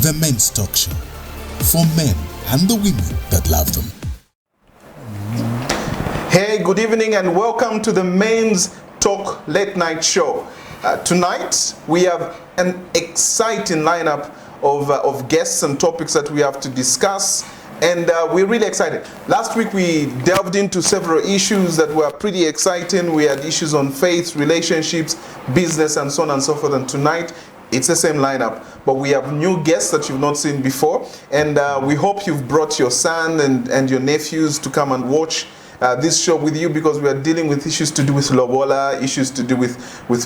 the men's talk show for men and the women that love them. Hey, good evening and welcome to the Men's Talk Late Night Show. Tonight we have an exciting lineup of guests and topics that we have to discuss, and we're really excited. Last week we delved into several issues that were pretty exciting. We had issues on faith, relationships, business, and so on and so forth. And tonight it's the same lineup, but we have new guests that you've not seen before, and we hope you've brought your son and your nephews to come and watch this show with you, because we are dealing with issues to do with lobola, issues to do with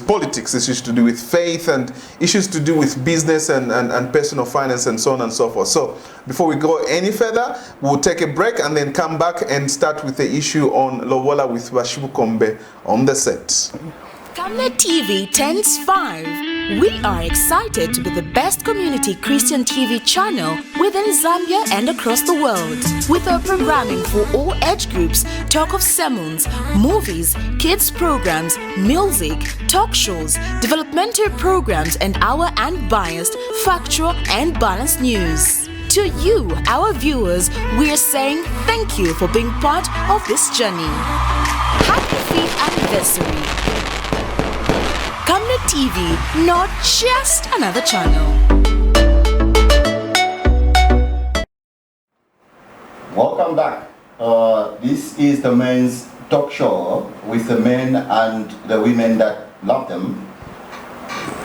politics, issues to do with faith, and issues to do with business and personal finance, and so on and so forth. So before we go any further, we'll take a break and then come back and start with the issue on lobola with Bashibukombe on the set. Camnet TV turns 5. We are excited to be the best community Christian TV channel within Zambia and across the world. With our programming for all age groups, talk of sermons, movies, kids programs, music, talk shows, developmental programs, and our unbiased, factual, and balanced news. To you, our viewers, we are saying thank you for being part of this journey. Happy 5th anniversary. Camnet TV, not just another channel. Welcome back. This is the men's talk show with the men and the women that love them.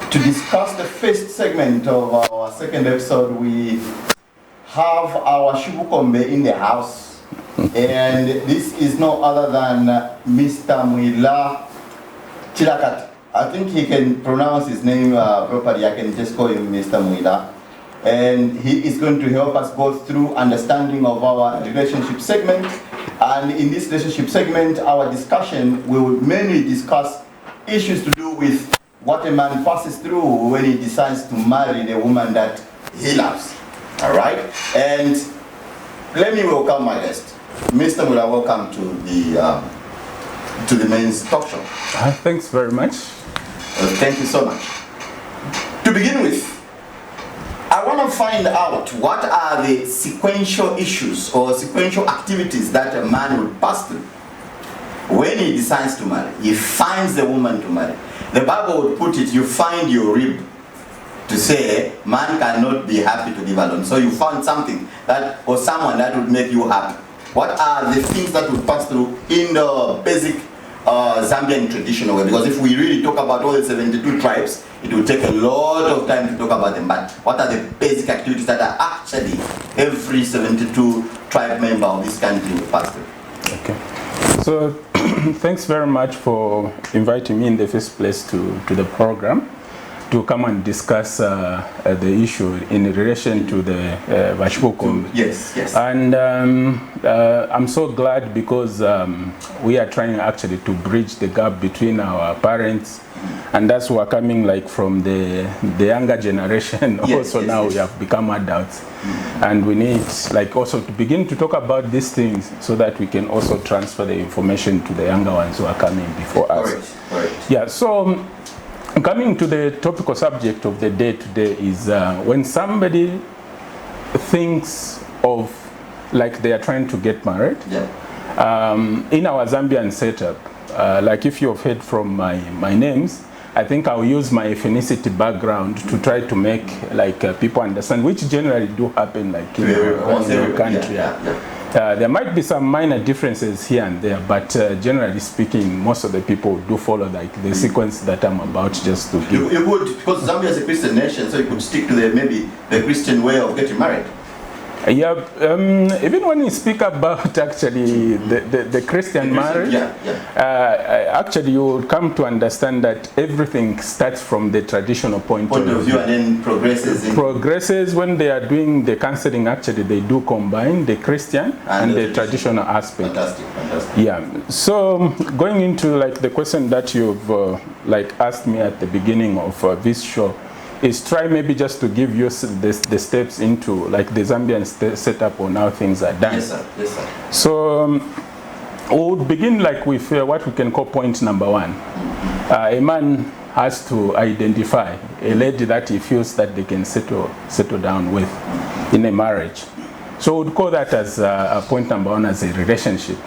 To discuss the first segment of our second episode, we have our Shibukombe in the house. And this is no other than Mr. Mwila Chilakat. I think he can pronounce his name properly. I can just call him Mr. Mwila. And he is going to help us go through understanding of our relationship segment. And in this relationship segment, our discussion will mainly discuss issues to do with what a man passes through when he decides to marry the woman that he loves. All right? And let me welcome my guest. Mr. Mwila, welcome to the men's talk show. Thanks very much. Thank you so much. To begin with, I want to find out what are the sequential issues or sequential activities that a man will pass through when he decides to marry. He finds the woman to marry. The Bible would put it, you find your rib, to say man cannot be happy to live alone. So you found something that, or someone that would make you happy. What are the things that would pass through in the basic Zambian traditional way? Because if we really talk about all the 72 tribes, it will take a lot of time to talk about them. But what are the basic activities that are actually every 72 tribe member of this country will pass through? Okay. So thanks very much for inviting me in the first place to the program to come and discuss the issue in relation to the Bashibukombe. Yes, yes. And I'm so glad because we are trying actually to bridge the gap between our parents, and that's we're coming like from the younger generation. Yes, also yes, now yes. we have become adults, and we need like also to begin to talk about these things so that we can also transfer the information to the younger ones who are coming before us. All right. Yeah, so coming to the topical subject of the day today is when somebody thinks of like they are trying to get married. Yeah. In our Zambian setup, like if you've heard from my names, I think I'll use my ethnicity background to try to make like people understand, which generally do happen like in our country. There might be some minor differences here and there, but generally speaking, most of the people do follow like the sequence that I'm about just to give. You would, because Zambia is a Christian nation, so you could stick to maybe the Christian way of getting married. Yeah, even when you speak about actually the Christian marriage, actually you will come to understand that everything starts from the traditional point of view and then progresses. When they are doing the counseling, actually they do combine the Christian and the traditional aspect. Fantastic. Yeah. So going into like the question that you've like asked me at the beginning of this show, is try maybe just to give you the steps into like the Zambian setup on how things are done. Yes, sir. Yes, sir. So we'll begin like with what we can call point number one. A man has to identify a lady that he feels that they can settle down with in a marriage. So we'd call that as a point number one, as a relationship.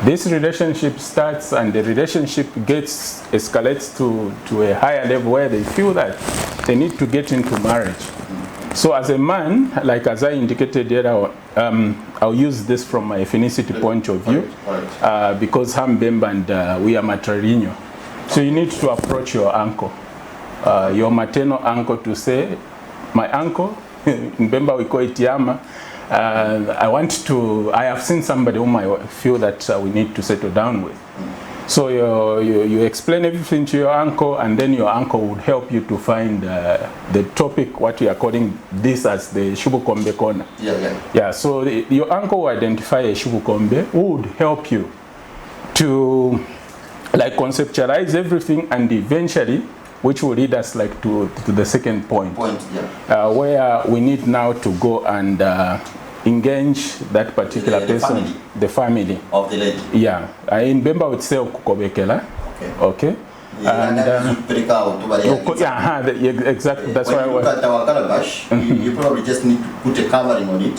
This relationship starts and the relationship escalates to a higher level where they feel that they need to get into marriage. So as a man, like as I indicated earlier, I'll use this from my ethnicity point of view, because I'm Bemba and we are matrilineal. So you need to approach your uncle, your maternal uncle, to say, my uncle, in Bemba we call it Yama, I have seen somebody whom I feel that we need to settle down with. So you explain everything to your uncle, and then your uncle would help you to find the topic, what we are calling this as the Shubukombe corner. Yeah, so your uncle will identify a Shubukombe who would help you to like conceptualize everything, and eventually, which will lead us like to the second point, where we need now to go and engage that particular person, the family of the lady. Yeah, in Bemba would say Kukobekela. Okay. And exactly. That's why I was. At our calabash, you probably just need to put a covering on it,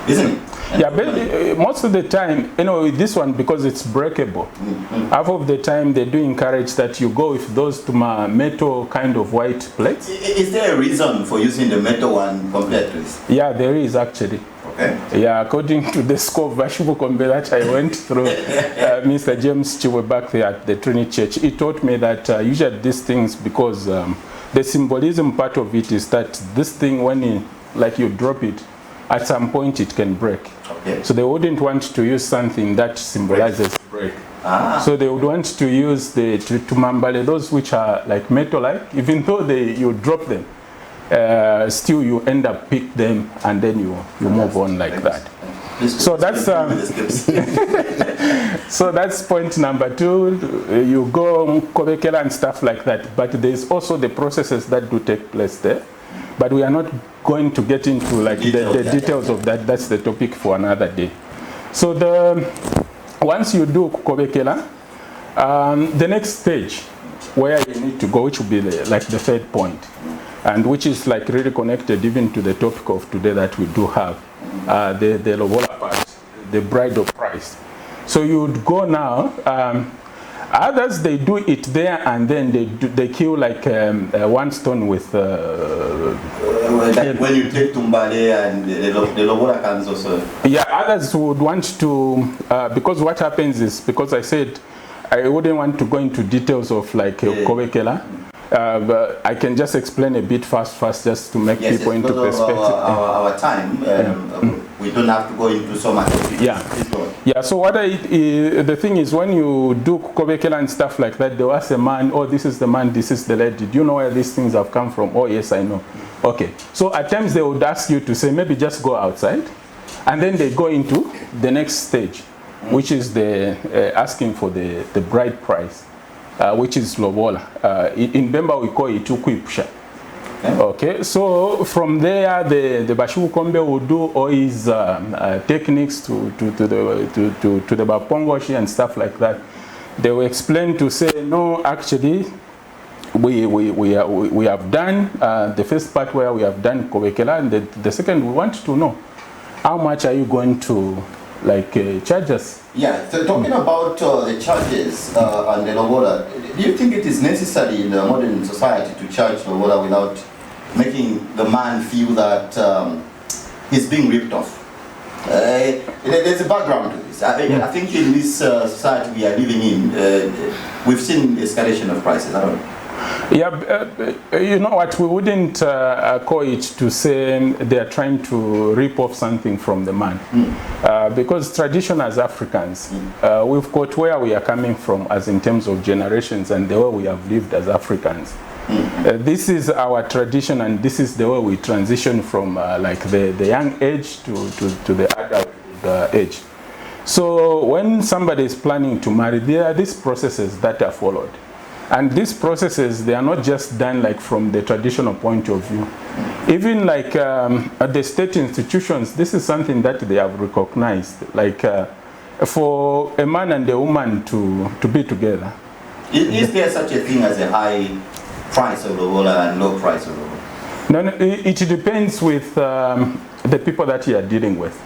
isn't it? Yeah, but most of the time, you know, with this one, because it's breakable, half of the time they do encourage that you go with those metal kind of white plates. Is there a reason for using the metal one compared to this? Yeah, there is actually. Okay. Yeah, according to the scope of Vashubukombe that I went through, Mr. James Chiwe back there at the Trinity Church, he taught me that usually these things, because the symbolism part of it is that this thing, when you drop it, at some point it can break. Okay. So they wouldn't want to use something that symbolizes break. So they would want to use to mambale those which are like metal-like, even though you drop them. Still you end up pick them, and then you move on like that. So that's so that's point number two. You go Kobekela and stuff like that, but there's also the processes that do take place there, but we are not going to get into like the details of that. That's the topic for another day. So once you do Kobekela, the next stage where you need to go, which will be like the third point, and which is like really connected even to the topic of today that we do have, the lobola part, the bridal price. So you would go now. Others, they do it there, and then they kill like one stone with. When you take Tumbale and the lobola comes also. Yeah, others would want to because what happens is, because I said I wouldn't want to go into details of like Kobekela. But I can just explain a bit fast just to make people into perspective. Our time, we don't have to go into so much. Yeah. So the thing is, when you do Kobekela and stuff like that, they'll ask a man, oh, this is the man, this is the lady. Do you know where these things have come from? Oh, yes, I know. Okay. So at times they would ask you to say, maybe just go outside, and then they go into the next stage, which is the asking for the bride price. Which is lobola. In Bemba we call it ukwipsha. Okay, so from there the Bashubukombe will do all his techniques to the Bapongoshi and stuff like that. They will explain to say, no, actually we have done the first part where we have done Kobekela, and the second we want to know how much are you going to charge us. Yeah, so talking about the charges and the lobola, do you think it is necessary in the modern society to charge lobola without making the man feel that he's being ripped off? There's a background to this. I think in this society we are living in, we've seen escalation of prices. I don't know. Yeah, you know what, we wouldn't call it to say they are trying to rip off something from the man. Because tradition as Africans, we've got where we are coming from as in terms of generations and the way we have lived as Africans. This is our tradition, and this is the way we transition from the young age to the adult age. So when somebody is planning to marry, there are these processes that are followed. And these processes, they are not just done like from the traditional point of view. Even like at the state institutions, this is something that they have recognized. Like for a man and a woman to be together. Is there such a thing as a high price of lobola and low price of lobola? No, it depends with the people that you are dealing with.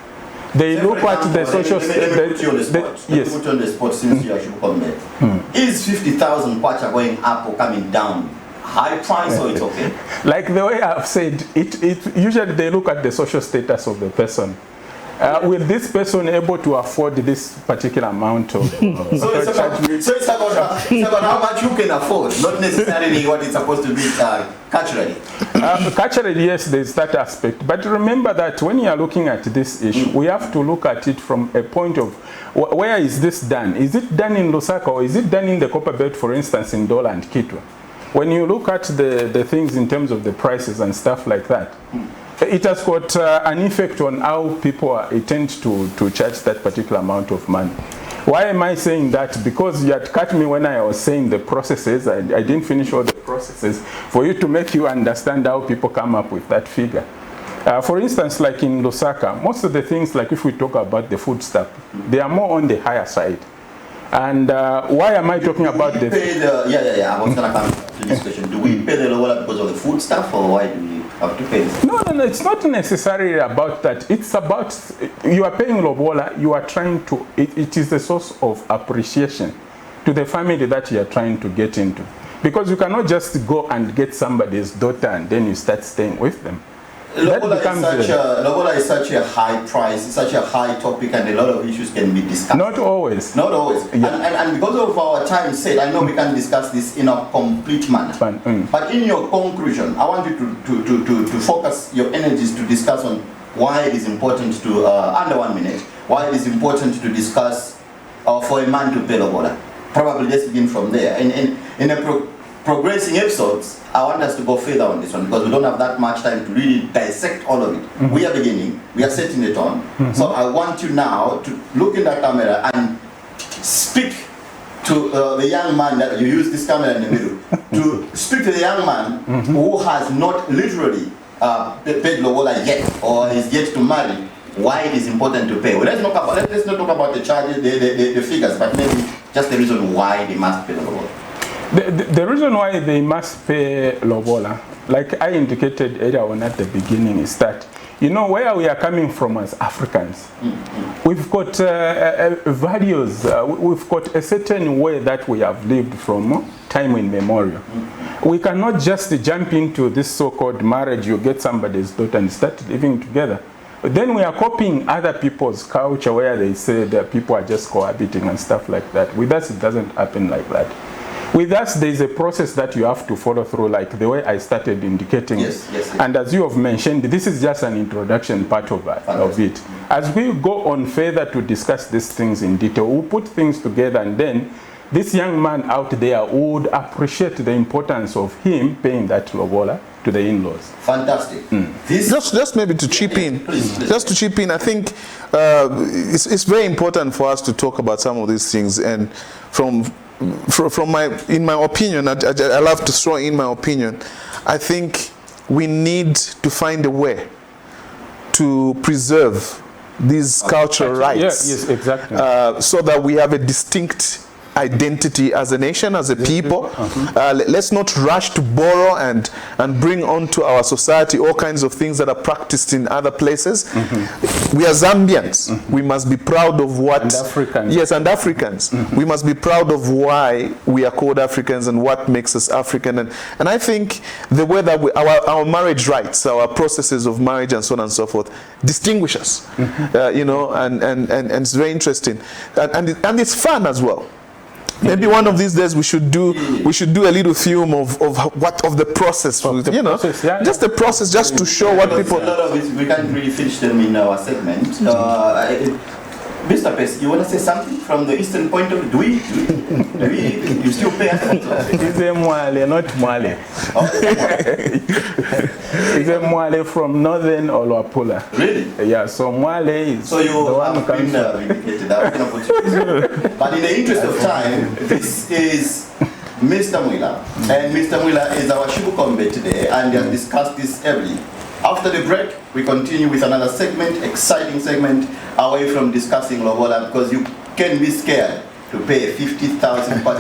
They Say, look for at the example, social... Let me put you on the spot. Let me yes. put you on the spot since you are Camnet. Is 50,000 kwacha going up or coming down high price or it's okay? Like the way I've said, it usually they look at the social status of the person. Will this person able to afford this particular amount of... So it's about how much you can afford, not necessarily what it's supposed to be culturally. Culturally, yes, there's that aspect. But remember that when you are looking at this issue, we have to look at it from a point of where is this done? Is it done in Lusaka or is it done in the Copper Belt, for instance, in Dola and Kitwe? When you look at the things in terms of the prices and stuff like that, it has got an effect on how people tend to charge that particular amount of money. Why am I saying that? Because you had cut me when I was saying the processes. I didn't finish all the processes for you to make you understand how people come up with that figure. For instance, like in Lusaka, most of the things, like if we talk about the food stuff, they are more on the higher side. And why am I talking about the... I was going to come to this question. Do we pay the lobola because of the food stuff, or why do we have to pay this? No, it's not necessarily about that. It's about, you are paying lobola, you are trying to, it is a source of appreciation to the family that you are trying to get into. Because you cannot just go and get somebody's daughter and then you start staying with them. Lobola is such a high price, it's such a high topic, and a lot of issues can be discussed. Not always. Not always. Yeah. And because of our time set, I know we can discuss this in a complete manner. But in your conclusion, I want you to focus your energies to discuss on why it is important to, under 1 minute, why it is important to discuss for a man to pay lobola. Probably let's begin from there. In a progressing episodes, I want us to go further on this one because we don't have that much time to really dissect all of it. We are beginning, we are setting the tone. So I want you now to look in the camera and speak to the young man that you use this camera in the middle, to speak to the young man who has not literally paid lobola yet or is yet to marry, why it is important to pay. Well, let's not talk about the charges, the figures, but maybe just the reason why they must pay lobola. The reason why they must pay lobola, like I indicated earlier on at the beginning, is that, you know, where we are coming from as Africans, we've got values, we've got a certain way that we have lived from time immemorial. We cannot just jump into this so-called marriage, you get somebody's daughter and start living together. Then we are copying other people's culture where they say that people are just cohabiting and stuff like that. With us, it doesn't happen like that. With us, there is a process that you have to follow through, like the way I started indicating. Yes. And as you have mentioned, this is just an introduction part of it. As we go on further to discuss these things in detail, we'll put things together, and then this young man out there would appreciate the importance of him paying that lobola to the in-laws. Fantastic. Just maybe to chip in, please. just to chip in, I think it's very important for us to talk about some of these things, and in my opinion, I love to throw in my opinion, I think we need to find a way to preserve these cultural rights. Yes, exactly. So that we have a distinct identity as a nation, as a people. Let's not rush to borrow and bring onto our society all kinds of things that are practiced in other places. We are Zambians. We must be proud of what... And Africans. Yes, and Africans. We must be proud of why we are called Africans and what makes us African. And I think the way that our marriage rights, our processes of marriage and so on and so forth, distinguish us. You know, and it's very interesting. And it's fun as well. Maybe one of these days we should do a little film of the process, you know, just the process, just to show what people. A lot of it we can't really finish them in our segment. Mr. Pes, you want to say something from the Eastern point of view? Do we you still pay attention? It's a Mwale, not Mwale. It's a Mwale from Northern Oluwapula. Really? Yeah, so Mwale is. So you have been vindicated. I'm going to put you. But in the interest of time, this is Mr. Mwila. And Mr. Mwila is our Shibukombe today, and we have discussed this heavily. After the break, we continue with another segment, exciting segment, away from discussing lobola, because you can be scared to pay 50,000 per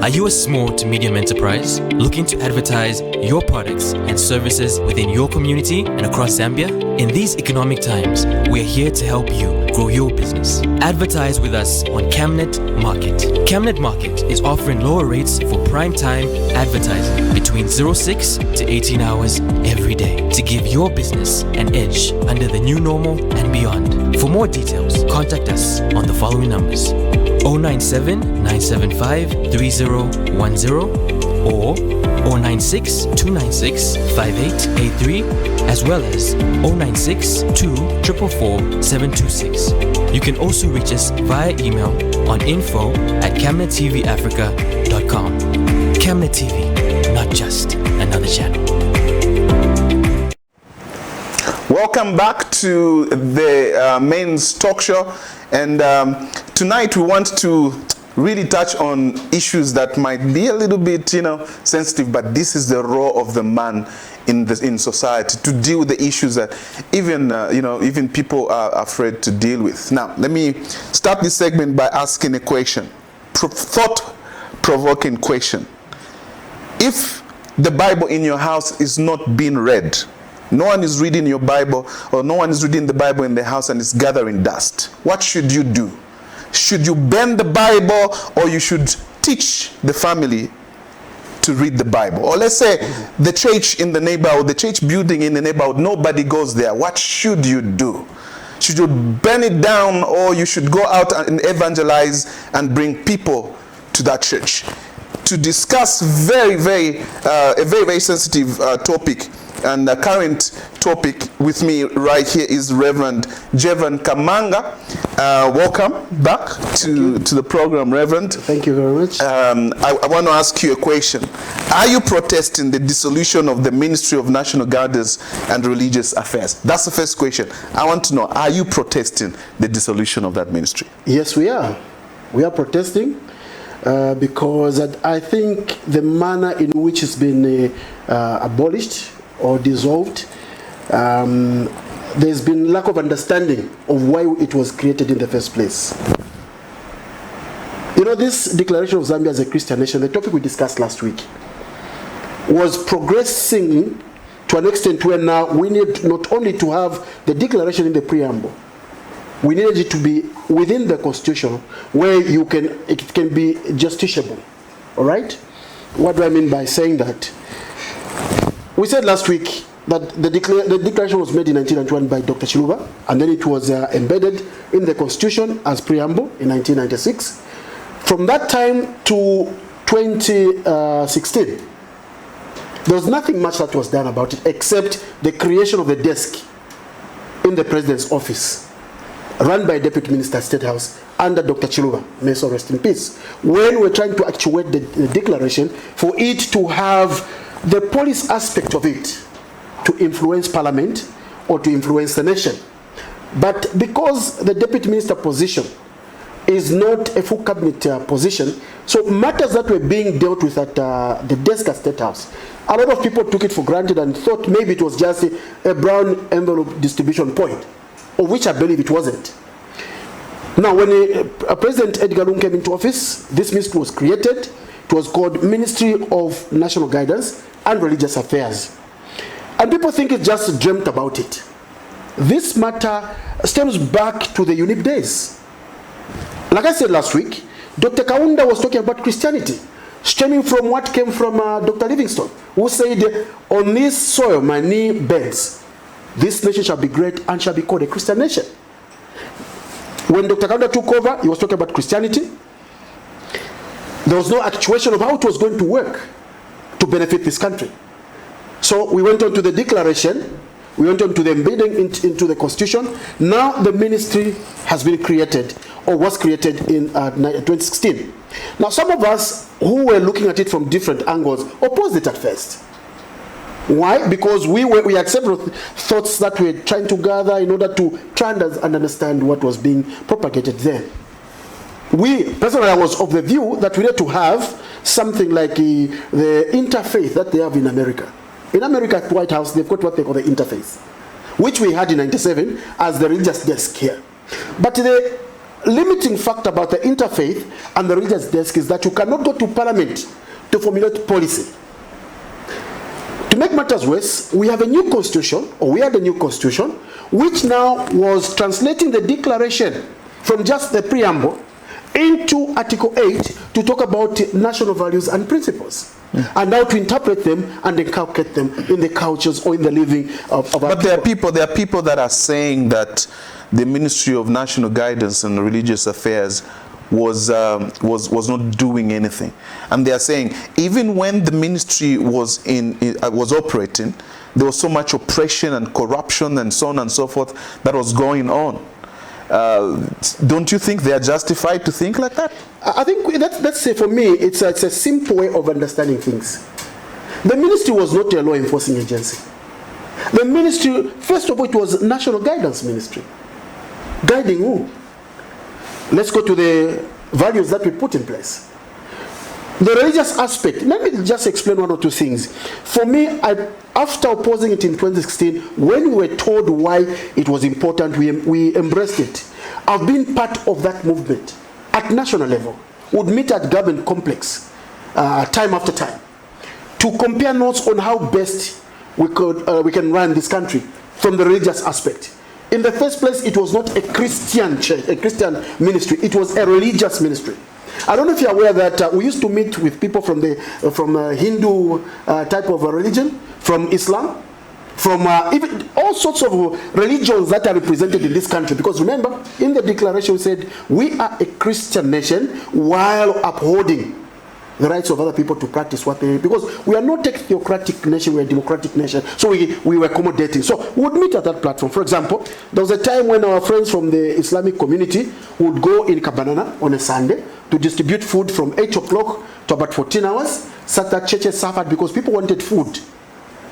Are you a small to medium enterprise looking to advertise your products and services within your community and across Zambia? In these economic times, we're here to help you grow your business. Advertise with us on Camnet Market. Camnet Market is offering lower rates for prime time advertising between 06 to 18 hours every day to give your business an edge under the new normal and beyond. For more details, contact us on the following numbers: 097 975 3010 or 096 296 5883, as well as 096 2444 726. You can also reach us via email on info@camnettvafrica.com. Camnet TV, not just another channel. Welcome back to the Men's Talk Show, and tonight we want to really touch on issues that might be a little bit, sensitive, but this is the role of the man in society, to deal with the issues that even people are afraid to deal with. Now, let me start this segment by asking a question, thought-provoking question. If the Bible in your house is not being read, no one is reading your Bible, or no one is reading the Bible in the house and it's gathering dust, what should you do? Should you burn the Bible, or you should teach the family to read the Bible? Or let's say the church in the neighborhood, the church building in the neighborhood, nobody goes there. What should you do? Should you burn it down, or you should go out and evangelize and bring people to that church? To discuss a very, very sensitive topic, and the current topic with me right here is Reverend Jevan Kamanga. Welcome back to the program, Reverend. Thank you very much. I want to ask you a question. Are you protesting the dissolution of the Ministry of National Guards and Religious Affairs? That's the first question. I want to know, are you protesting the dissolution of that ministry? Yes, we are. We are protesting because I think the manner in which it's been abolished or dissolved, there's been lack of understanding of why it was created in the first place. This declaration of Zambia as a Christian nation, the topic we discussed last week, was progressing to an extent where now we need not only to have the declaration in the preamble, we needed it to be within the constitution where it can be justiciable. All right? What do I mean by saying that? We said last week that the declaration was made in 1991 by Dr. Chiluba, and then it was embedded in the Constitution as preamble in 1996. From that time to 2016, there was nothing much that was done about it except the creation of the desk in the President's office, run by Deputy Minister State House under Dr. Chiluba, may so rest in peace, when we're trying to actuate the declaration for it to have the police aspect of it to influence Parliament or to influence the nation. But because the Deputy Minister position is not a full cabinet position, so matters that were being dealt with at the desk at State House, a lot of people took it for granted and thought maybe it was just a brown envelope distribution point, of which I believe it wasn't. Now, when President Edgar Lungu came into office, this ministry was created. It was called Ministry of National Guidance and Religious Affairs. And people think it's just dreamt about it. This matter stems back to the UNIP days. Like I said last week, Dr. Kaunda was talking about Christianity, stemming from what came from Dr. Livingstone, who said, on this soil my knee bends. This nation shall be great and shall be called a Christian nation. When Dr. Kaunda took over, he was talking about Christianity. There was no actuation of how it was going to work to benefit this country. So we went on to the declaration, we went on to the embedding into the Constitution. Now the ministry has been created, or was created in 2016. Now some of us who were looking at it from different angles opposed it at first. Why? Because we had several thoughts that we were trying to gather in order to try and understand what was being propagated there. Personally, I was of the view that we need to have something like the interfaith that they have in America. In America, at the White House, they've got what they call the interfaith, which we had in '97 as the religious desk here. But the limiting factor about the interfaith and the religious desk is that you cannot go to parliament to formulate policy. To make matters worse, we have a new constitution, or we had a new constitution, which now was translating the declaration from just the preamble into Article 8 to talk about national values and principles, and how to interpret them and inculcate them in the cultures or in the living of our people. There are people that are saying that the Ministry of National Guidance and Religious Affairs was not doing anything, and they are saying even when the ministry was operating, there was so much oppression and corruption and so on and so forth that was going on. Don't you think they are justified to think like that? I think let's say for me it's a simple way of understanding things. The ministry was not a law enforcing agency. The ministry, first of all, it was National Guidance Ministry. Guiding who? Let's go to the values that we put in place. The religious aspect, let me just explain one or two things. For me, after opposing it in 2016, when we were told why it was important, we embraced it. I've been part of that movement at national level. Would meet at government complex time after time to compare notes on how best we can run this country from the religious aspect. In the first place, it was not a Christian church, a Christian ministry. It was a religious ministry. I don't know if you're aware that we used to meet with people from Hindu type of a religion, from Islam, from even all sorts of religions that are represented in this country. Because remember, in the declaration we said, we are a Christian nation while upholding the rights of other people to practice what they, because we are not a theocratic nation, we are a democratic nation, so we were accommodating. So we would meet at that platform. For example, there was a time when our friends from the Islamic community would go in Kabanana on a Sunday to distribute food from 8 o'clock to about 14 hours, such that churches suffered because people wanted food.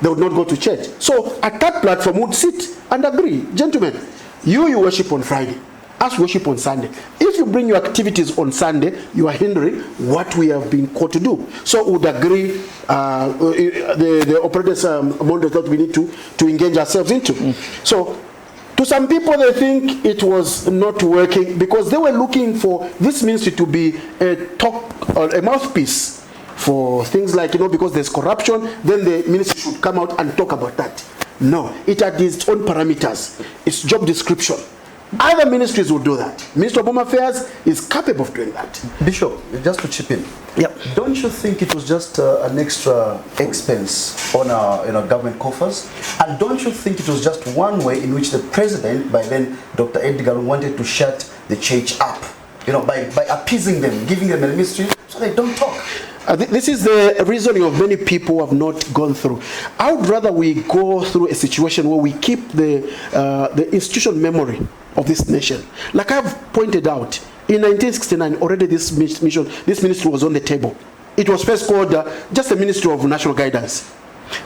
They would not go to church. So at that platform we would sit and agree, gentlemen, you worship on Friday, us worship on Sunday. If you bring your activities on Sunday, you are hindering what we have been called to do. So we would agree the operators model that we need to engage ourselves into. So to some people, they think it was not working because they were looking for this ministry to be a mouthpiece for things like, because there's corruption, then the ministry should come out and talk about that. No, it had its own parameters, its job description. Other ministries will do that. Ministry of Home Affairs is capable of doing that. Bishop, just to chip in, don't you think it was just an extra expense on our government coffers? And don't you think it was just one way in which the president, by then Dr. Edgar, wanted to shut the church up, by appeasing them, giving them a ministry so they don't talk? This is the reasoning of many people who have not gone through. I would rather we go through a situation where we keep the institutional memory of this nation. Like I've pointed out, in 1969, already this ministry was on the table. It was first called just the Ministry of National Guidance.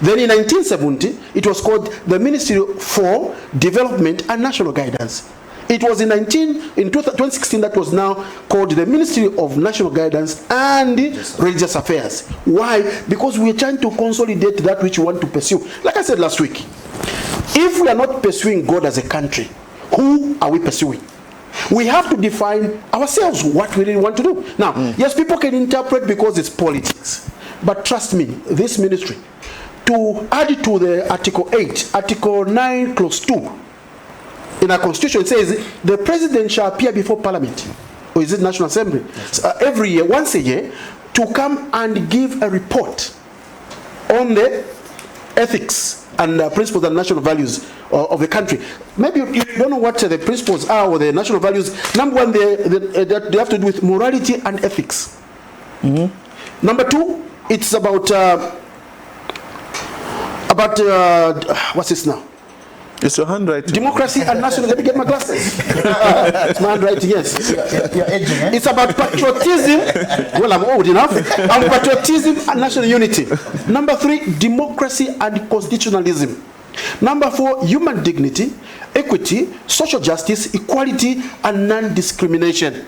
Then in 1970, it was called the Ministry for Development and National Guidance. It was in 2016 that was now called the Ministry of National Guidance and Religious Affairs. Why? Because we are trying to consolidate that which we want to pursue. Like I said last week, if we are not pursuing God as a country, who are we pursuing? We have to define ourselves what we really want to do. Now, yes, people can interpret because it's politics. But trust me, this ministry, to add it to the Article 8, Article 9, Clause 2, in our constitution, it says the president shall appear before parliament, or is it National Assembly, every year, once a year, to come and give a report on the ethics and principles and national values of the country. Maybe you don't know what the principles are or the national values. Number one, they have to do with morality and ethics. Number two, it's about what's this now? It's your handwriting. Democracy and national. Let me get my glasses. It's my handwriting. Yes. You're edging, eh? It's about patriotism. Well, I'm old enough. And patriotism and national unity. Number three, democracy and constitutionalism. Number four, human dignity, equity, social justice, equality, and non-discrimination.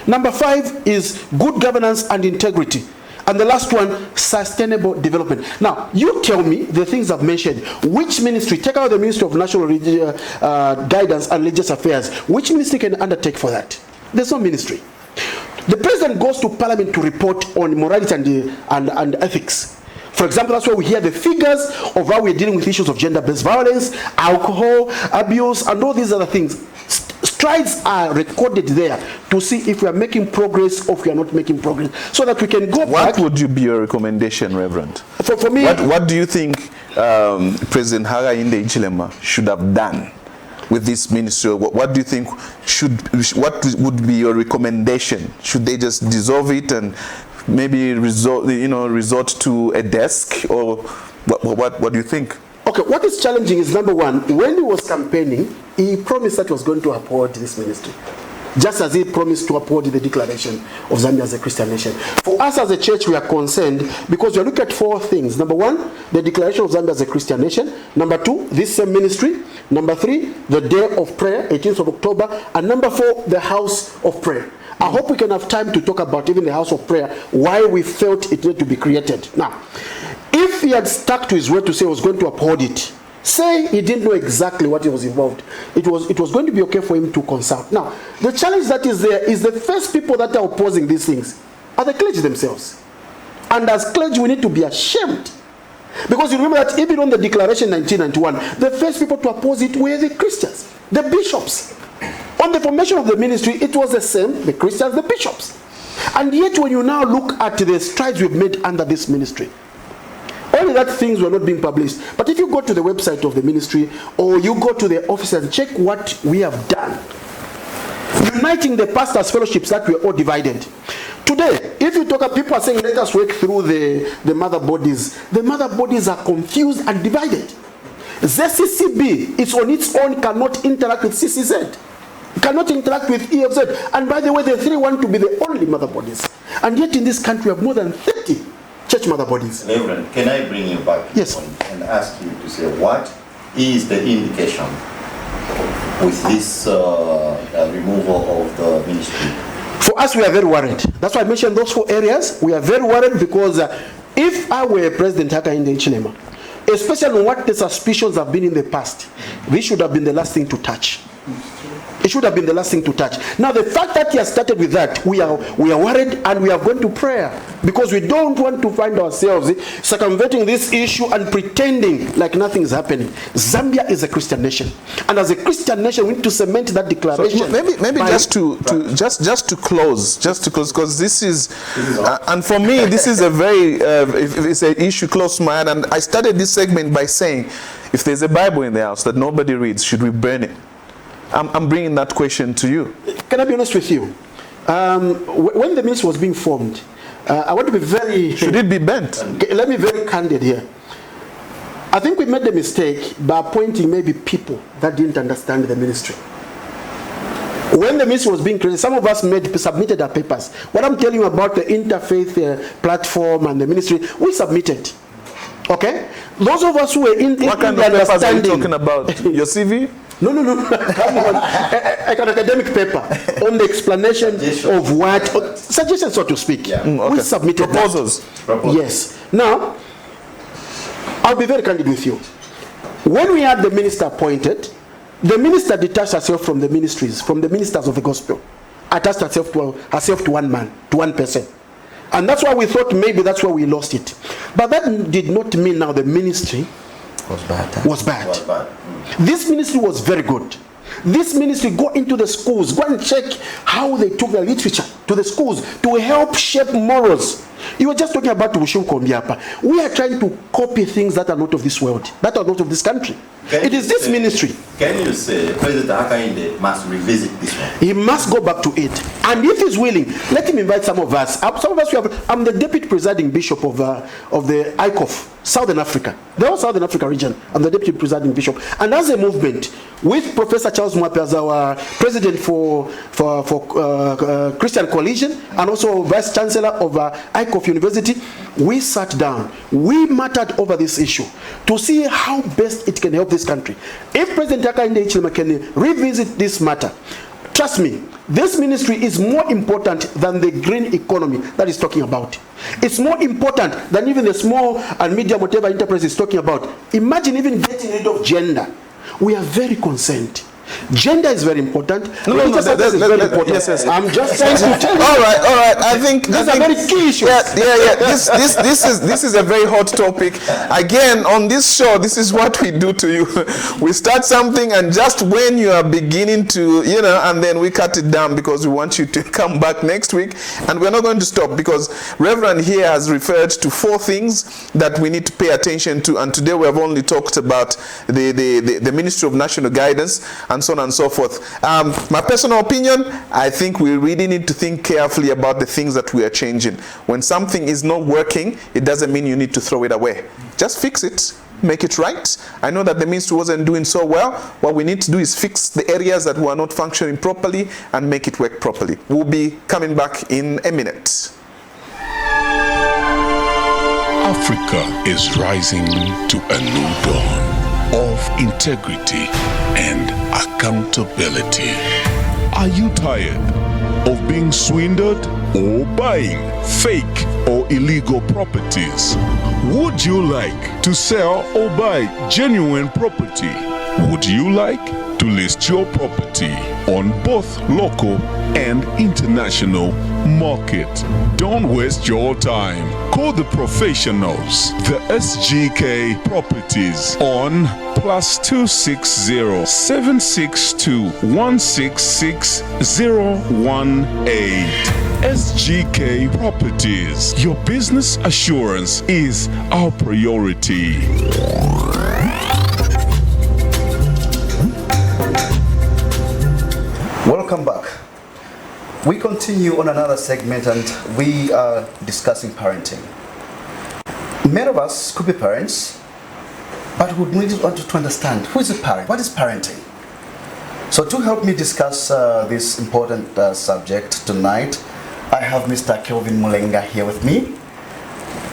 Number five is good governance and integrity. And the last one, sustainable development. Now, you tell me the things I've mentioned. Which ministry, take out the Ministry of National Guidance and Religious Affairs, which ministry can undertake for that? There's no ministry. The president goes to parliament to report on morality and ethics. For example, that's why we hear the figures of how we're dealing with issues of gender-based violence, alcohol, abuse, and all these other things. Strides are recorded there to see if we are making progress or if we are not making progress, so that we can go back. What would you be your recommendation, Reverend? For me, what do you think President Hakainde Hichilema should have done with this ministry? What do you think what would be your recommendation? Should they just dissolve it and maybe resort to a desk, or what do you think? Okay, what is challenging is, number one, when he was campaigning, he promised that he was going to uphold this ministry, just as he promised to uphold the declaration of Zambia as a Christian nation. For us as a church, we are concerned because we look at four things. Number one, the declaration of Zambia as a Christian nation. Number two, this same ministry. Number three, the day of prayer, 18th of October. And number four, the house of prayer. I hope we can have time to talk about even the house of prayer, why we felt it needed to be created. Now, if he had stuck to his word to say he was going to uphold it, say he didn't know exactly what he was involved, it was going to be okay for him to consult. Now, the challenge that is there is the first people that are opposing these things are the clergy themselves. And as clergy, we need to be ashamed. Because you remember that even on the declaration 1991, the first people to oppose it were the Christians, the bishops. On the formation of the ministry, it was the same, the Christians, the bishops. And yet when you now look at the strides we've made under this ministry, only that things were not being published. But if you go to the website of the ministry, or you go to the office and check what we have done, uniting the pastors' fellowships that were all divided. Today, if you talk about, people are saying, let us work through the mother bodies. The mother bodies are confused and divided. ZCCB, it's on its own, cannot interact with CCZ. Cannot interact with EFZ. And by the way, the three want to be the only mother bodies. And yet in this country, we have more than 30 church mother bodies. Reverend, can I bring you back yes. and ask you to say what is the indication with this removal of the ministry? For us, we are very worried. That's why I mentioned those 4 areas. We are very worried because if I were President Hakainde Hichilema, especially on what the suspicions have been in the past, this should have been the last thing to touch. It should have been the last thing to touch. Now, the fact that he has started with that, we are worried, and we are going to prayer, because we don't want to find ourselves circumventing this issue and pretending like nothing is happening. Zambia is a Christian nation, and as a Christian nation, we need to cement that declaration. So maybe just to close, because this is, and for me, this is a very it's an issue close to my heart. And I started this segment by saying, if there's a Bible in the house that nobody reads, should we burn it? I'm bringing that question to you. Can I be honest with you? When the ministry was being formed, I want to be very... Should it be bent? Let me be very candid here. I think we made the mistake by appointing maybe people that didn't understand the ministry. When the ministry was being created, some of us submitted our papers. What I'm telling you about the interfaith platform and the ministry, we submitted. Okay? Those of us who were in what kind of papers are you talking about? Your CV? No. Come on. An academic paper on the explanation of what, suggestions, so to speak. Yeah. Okay. We submitted proposals. Yes. Now, I'll be very candid with you. When we had the minister appointed, the minister detached herself from the ministries, from the ministers of the gospel, attached herself to one man, to one person. And that's why we thought maybe that's where we lost it. But that did not mean now the ministry was bad. This ministry was very good. This ministry, go into the schools, go and check how they took the literature to the schools to help shape morals. You were just talking about Wushum Kombiapa. We are trying to copy things that are not of this world, that are not of this country. It is this ministry. Can you say President Hakainde must revisit this one? He must go back to it. And if he's willing, let him invite some of us. I'm the deputy presiding bishop of the ICOF, Southern Africa. The whole Southern Africa region. I'm the deputy presiding bishop. And as a movement, with Professor Charles Mwape as our president for Christian Coalition, and also vice chancellor of ICOF University, we sat down. We mattered over this issue to see how best it can help this country. If President Hakainde Hichilema can revisit this matter, trust me, this ministry is more important than the green economy that he's talking about. It's more important than even the small and medium whatever enterprise is talking about. Imagine even getting rid of gender. We are very concerned. Gender is very important. No, Religious status is very important. yes. I'm just trying to tell you. All right. I think these are very key issues. Yeah. This is a very hot topic. Again, on this show, this is what we do to you. We start something, and just when you are beginning to, and then we cut it down because we want you to come back next week, and we're not going to stop because Reverend here has referred to 4 things that we need to pay attention to, and today we have only talked about the Ministry of National Guidance and so on and so forth. My personal opinion, I think we really need to think carefully about the things that we are changing. When something is not working, it doesn't mean you need to throw it away. Just fix it, make it right. I know that the ministry wasn't doing so well. What we need to do is fix the areas that were not functioning properly and make it work properly. We'll be coming back in a minute. Africa is rising to a new dawn of integrity and accountability. Are you tired of being swindled or buying fake or illegal properties? Would you like to sell or buy genuine property? Would you like to list your property on both local and international market? Don't waste your time. Call the professionals, the SGK Properties, on +260 762 166 018. SGK Properties. Your business assurance is our priority. Welcome back. We continue on another segment, and we are discussing parenting. Many of us could be parents, but we need to understand, who is a parent? What is parenting? So to help me discuss this important subject tonight, I have Mr. Kelvin Mulenga here with me.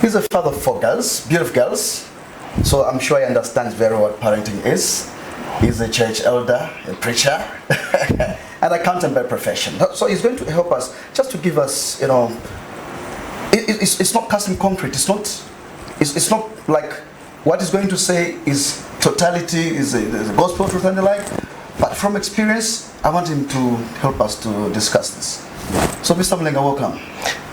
He's a father of 4 girls, beautiful girls. So I'm sure he understands very well what parenting is. He's a church elder, a preacher, an accountant by profession. So he's going to help us, just to give us, it's not cast in concrete. It's not like what he's going to say is totality, is a gospel truth and the like. But from experience, I want him to help us to discuss this. So Mr. Mulenga, welcome.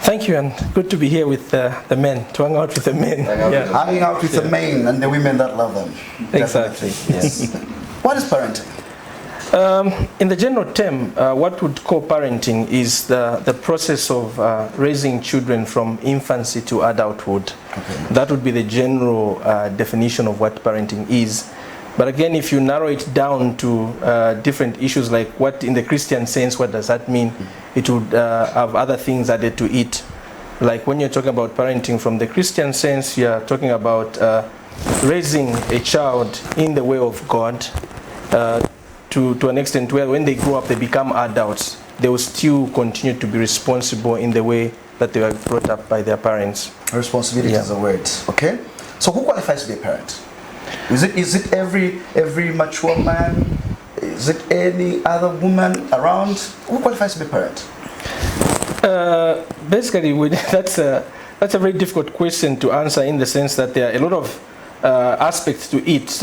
Thank you, and good to be here with the men, to hang out with the men. Hanging out with the men and the women that love them. Exactly, yes. What is parenting? In the general term, what would call parenting is the process of raising children from infancy to adulthood. Okay. That would be the general definition of what parenting is. But again, if you narrow it down to different issues, like what in the Christian sense, what does that mean? It would have other things added to it. Like when you're talking about parenting from the Christian sense, you're talking about raising a child in the way of God to an extent where when they grow up, they become adults. They will still continue to be responsible in the way that they were brought up by their parents. Responsibility is a word, okay? So who qualifies to be a parent? Is it every mature man? Is it any other woman around? Who qualifies to be a parent? Basically, that's a very difficult question to answer, in the sense that there are a lot of aspects to it.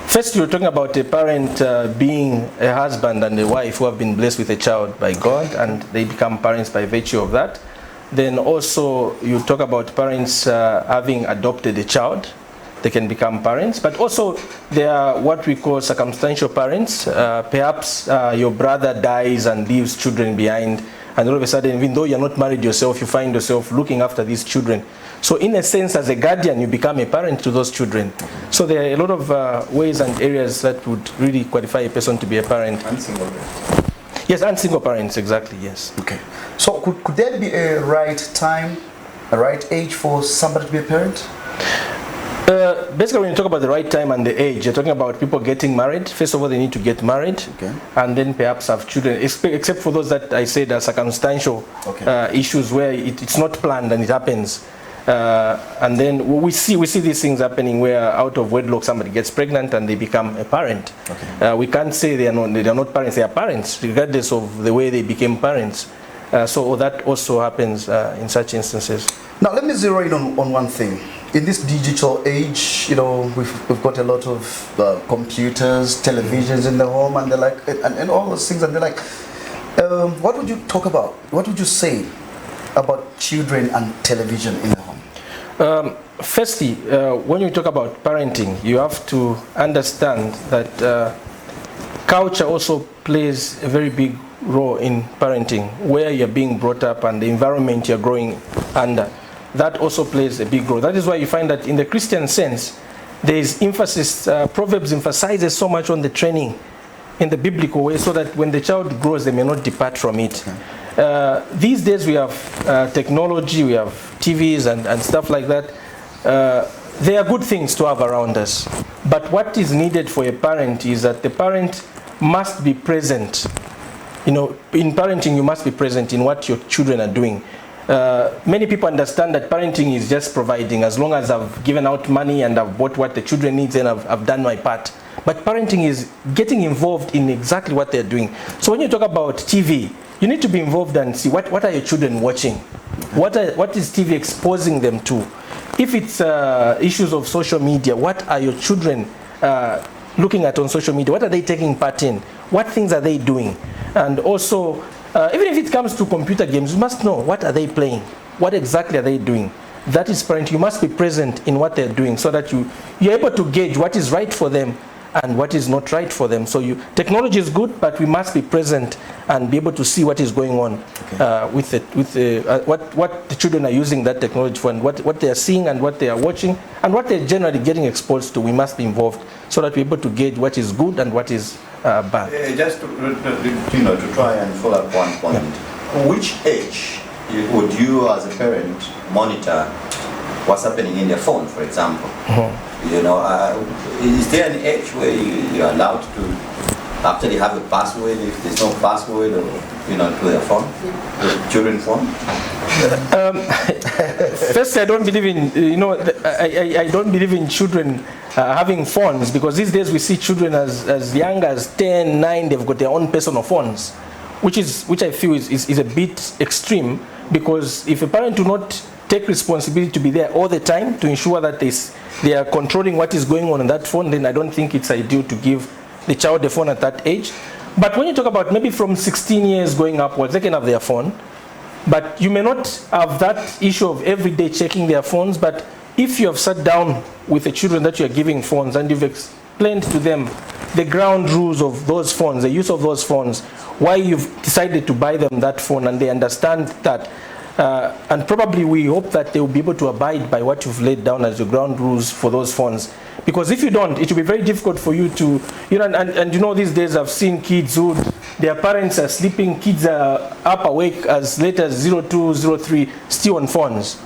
First, you're talking about a parent being a husband and a wife who have been blessed with a child by God, and they become parents by virtue of that. Then also you talk about parents having adopted a child. They can become parents, but also there are what we call circumstantial parents. Perhaps your brother dies and leaves children behind, and all of a sudden, even though you're not married yourself, you find yourself looking after these children. So in a sense, as a guardian, you become a parent to those children. So there are a lot of ways and areas that would really qualify a person to be a parent. And single parents. Yes, and single parents, exactly, yes. Okay. So could there be a right time, a right age for somebody to be a parent? Basically, when you talk about the right time and the age, you're talking about people getting married. First of all, they need to get married, okay, and then perhaps have children, except for those that I said are circumstantial issues where it's not planned and it happens. And then we see these things happening where out of wedlock somebody gets pregnant and they become a parent. Okay. We can't say they are not parents, they are parents, regardless of the way they became parents. So that also happens in such instances. Now let me zero in on one thing. in this digital age, you know, we've got a lot of computers, televisions in the home, and they're like, and all those things, and they're like, what would you talk about? What would you say about children and television in the home? Firstly, when you talk about parenting, you have to understand that culture also plays a very big role in parenting, where you're being brought up and the environment you're growing under. That also plays a big role. That is why you find that in the Christian sense, there is emphasis, Proverbs emphasizes so much on the training in the biblical way, so that when the child grows, they may not depart from it. These days we have technology, we have TVs and stuff like that. They are good things to have around us. But what is needed for a parent is that the parent must be present. You know, in parenting, you must be present in what your children are doing. Many people understand that parenting is just providing. As long as I've given out money and I've bought what the children need, then I've done my part. But parenting is getting involved in exactly what they're doing. So when you talk about TV, you need to be involved and see what are your children watching? What is TV exposing them to? If it's issues of social media, what are your children looking at on social media? What are they taking part in? What things are they doing? And also, even if it comes to computer games, you must know what are they playing? What exactly are they doing? That is parenting. You must be present in what they're doing so that you're able to gauge what is right for them and what is not right for them. So technology is good, but we must be present and be able to see what is going on with what the children are using that technology for, and what they are seeing and what they are watching and what they're generally getting exposed to. We must be involved so that we're able to gauge what is good and what is bad. Just to try and follow up one point, which age would you as a parent monitor what's happening in their phone, for example? You know, is there an age where you're allowed to actually have a password if there's no password, or to their phone, the children's phone? First, I don't believe in I don't believe in children having phones, because these days we see children as young as 10, 9, they've got their own personal phones, which I feel is a bit extreme, because if a parent do not take responsibility to be there all the time to ensure that they are controlling what is going on that phone, then I don't think it's ideal to give the child the phone at that age. But when you talk about maybe from 16 years going upwards, they can have their phone. But you may not have that issue of every day checking their phones. But if you have sat down with the children that you are giving phones and you've explained to them the ground rules of those phones, the use of those phones, why you've decided to buy them that phone, and they understand that, and probably we hope that they will be able to abide by what you've laid down as your ground rules for those phones. Because if you don't, it will be very difficult for you to, and these days I've seen kids who, their parents are sleeping, kids are up awake as late as 02, 03, still on phones.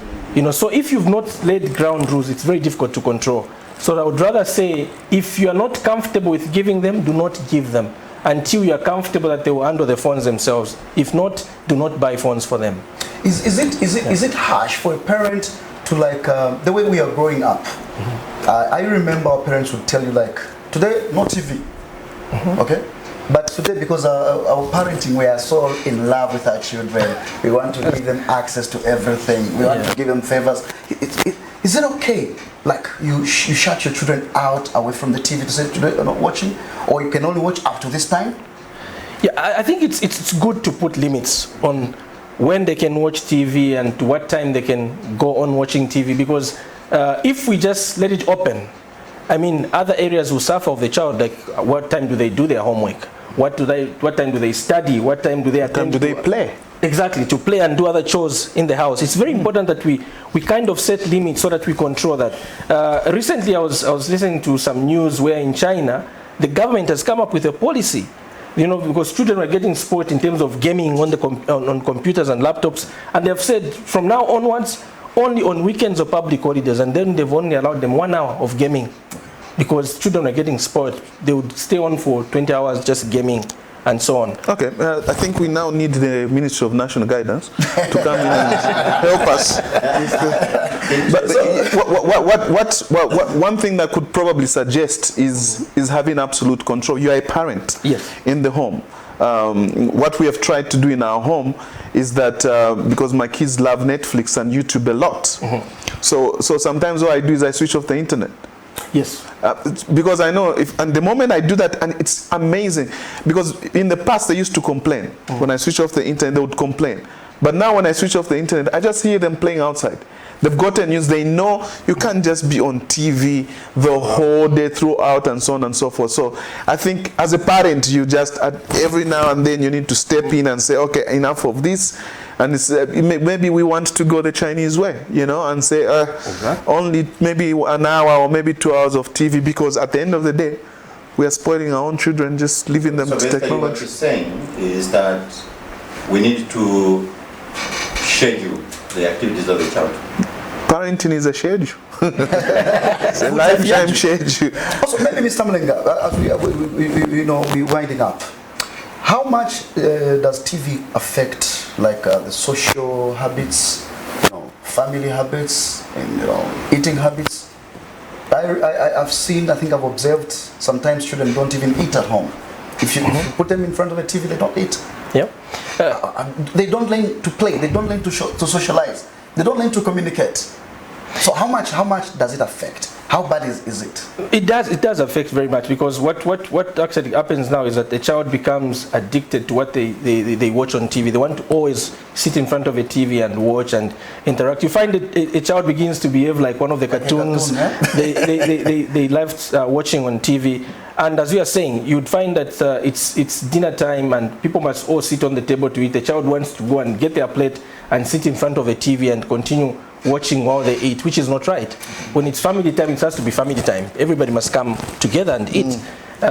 So if you've not laid ground rules, it's very difficult to control. So I would rather say, if you are not comfortable with giving them, do not give them until you are comfortable that they will handle the phones themselves. If not, do not buy phones for them. Is it harsh for a parent to, like, the way we are growing up? I remember our parents would tell you, like, today no TV, okay? But today, because our parenting, we are so in love with our children, we want to give them access to everything, we want to give them favors. Is it okay, like, you shut your children out away from the TV to say today you're not watching, or you can only watch up to this time? Yeah, I think it's good to put limits on when they can watch TV and to what time they can go on watching TV, because if we just let it open, I mean, other areas will suffer of the child, like what time do they do their homework? What time do they study? What time do they attend? Do they play? Exactly, to play and do other chores in the house. It's very important that we kind of set limits so that we control that. Recently, I was listening to some news where in China, the government has come up with a policy, because children are getting spoiled in terms of gaming on computers and laptops, and they've said from now onwards, only on weekends or public holidays, and then they've only allowed them 1 hour of gaming, because children are getting spoiled. They would stay on for 20 hours just gaming and so on. Okay, I think we now need the Ministry of National Guidance to come in and help us. But one thing that could probably suggest is having absolute control. You are a parent in the home. What we have tried to do in our home is that because my kids love Netflix and YouTube a lot, So sometimes what I do is I switch off the internet. Yes. Because I know and the moment I do that, and it's amazing, because in the past they used to complain. When I switch off the internet, they would complain. But now when I switch off the internet, I just hear them playing outside. They've gotten used. They know you can't just be on TV the whole day throughout and so on and so forth. So I think as a parent, you just every now and then you need to step in and say, okay, enough of this. And it's, maybe we want to go the Chinese way, you know, and say only maybe an hour or maybe 2 hours of TV, because at the end of the day, we are spoiling our own children, just leaving them to technology. What you're saying is that we need to schedule the activities of the child. Parenting is a schedule. It's a lifetime schedule. Also, maybe Mr. Mlenga, as we're winding up, how much does TV affect the social habits, family habits, and eating habits? I've seen, I think I've observed, sometimes children don't even eat at home. If you put them in front of a TV, they don't eat. Yeah. They don't learn to play. They don't learn to socialize. They don't learn to communicate. So how much does it affect? How bad is it? It does affect very much, because what actually happens now is that the child becomes addicted to what they watch on TV. They want to always sit in front of a TV and watch and interact. You find that a child begins to behave like one of the cartoons they loved watching on TV. And as you are saying, you'd find that it's dinner time and people must all sit on the table to eat. The child wants to go and get their plate and sit in front of a TV and continue watching while they eat, which is not right. When it's family time, it has to be family time. Everybody must come together and eat.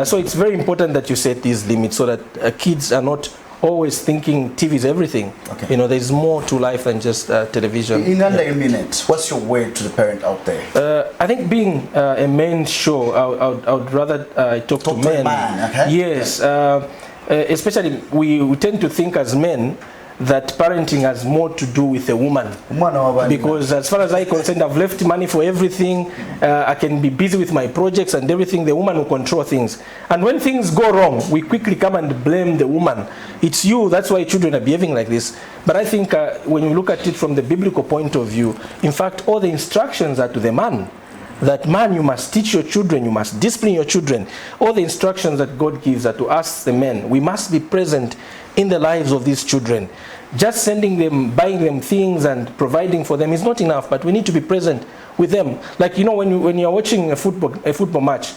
So it's very important that you set these limits so that kids are not always thinking TV is everything. Okay. There's more to life than just television. In under a minute, what's your word to the parent out there? I think being a men's show, I would rather talk to men. Okay? Yes, especially we tend to think as men that parenting has more to do with a woman, because as far as I'm concerned, I've left money for everything. I can be busy with my projects and everything. The woman will control things, and when things go wrong, we quickly come and blame the woman. It's you, that's why children are behaving like this. But I think when you look at it from the biblical point of view, in fact, all the instructions are to the man. That man, you must teach your children, you must discipline your children. All the instructions that God gives are to us, the men. We must be present in the lives of these children. Just sending them, buying them things and providing for them is not enough, but we need to be present with them. Like, when you're watching a football match,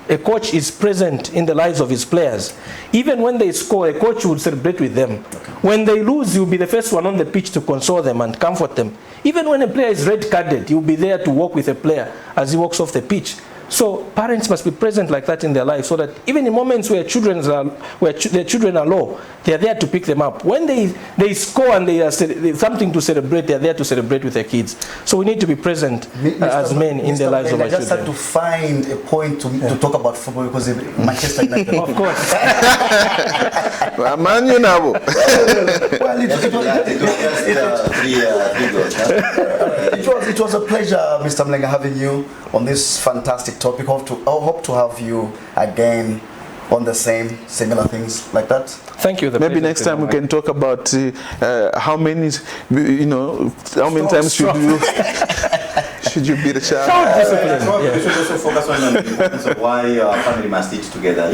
a coach is present in the lives of his players. Even when they score, a coach will celebrate with them. When they lose, you'll be the first one on the pitch to console them and comfort them. Even when a player is red carded, you'll be there to walk with a player as he walks off the pitch. So parents must be present like that in their life, so that even in moments where their children are low, they are there to pick them up. When they score and they are something to celebrate, they are there to celebrate with their kids. So we need to be present as men in the lives of our children. I just had to find a point to talk about football, because Manchester United. Of course. Man, you know. It was a pleasure, Mr. Mlenga, having you on this fantastic topic. I hope to have you again on the similar things like that. Thank you. Maybe next time we can talk about how many times should you be the child? We should also focus on the importance of why family must eat together.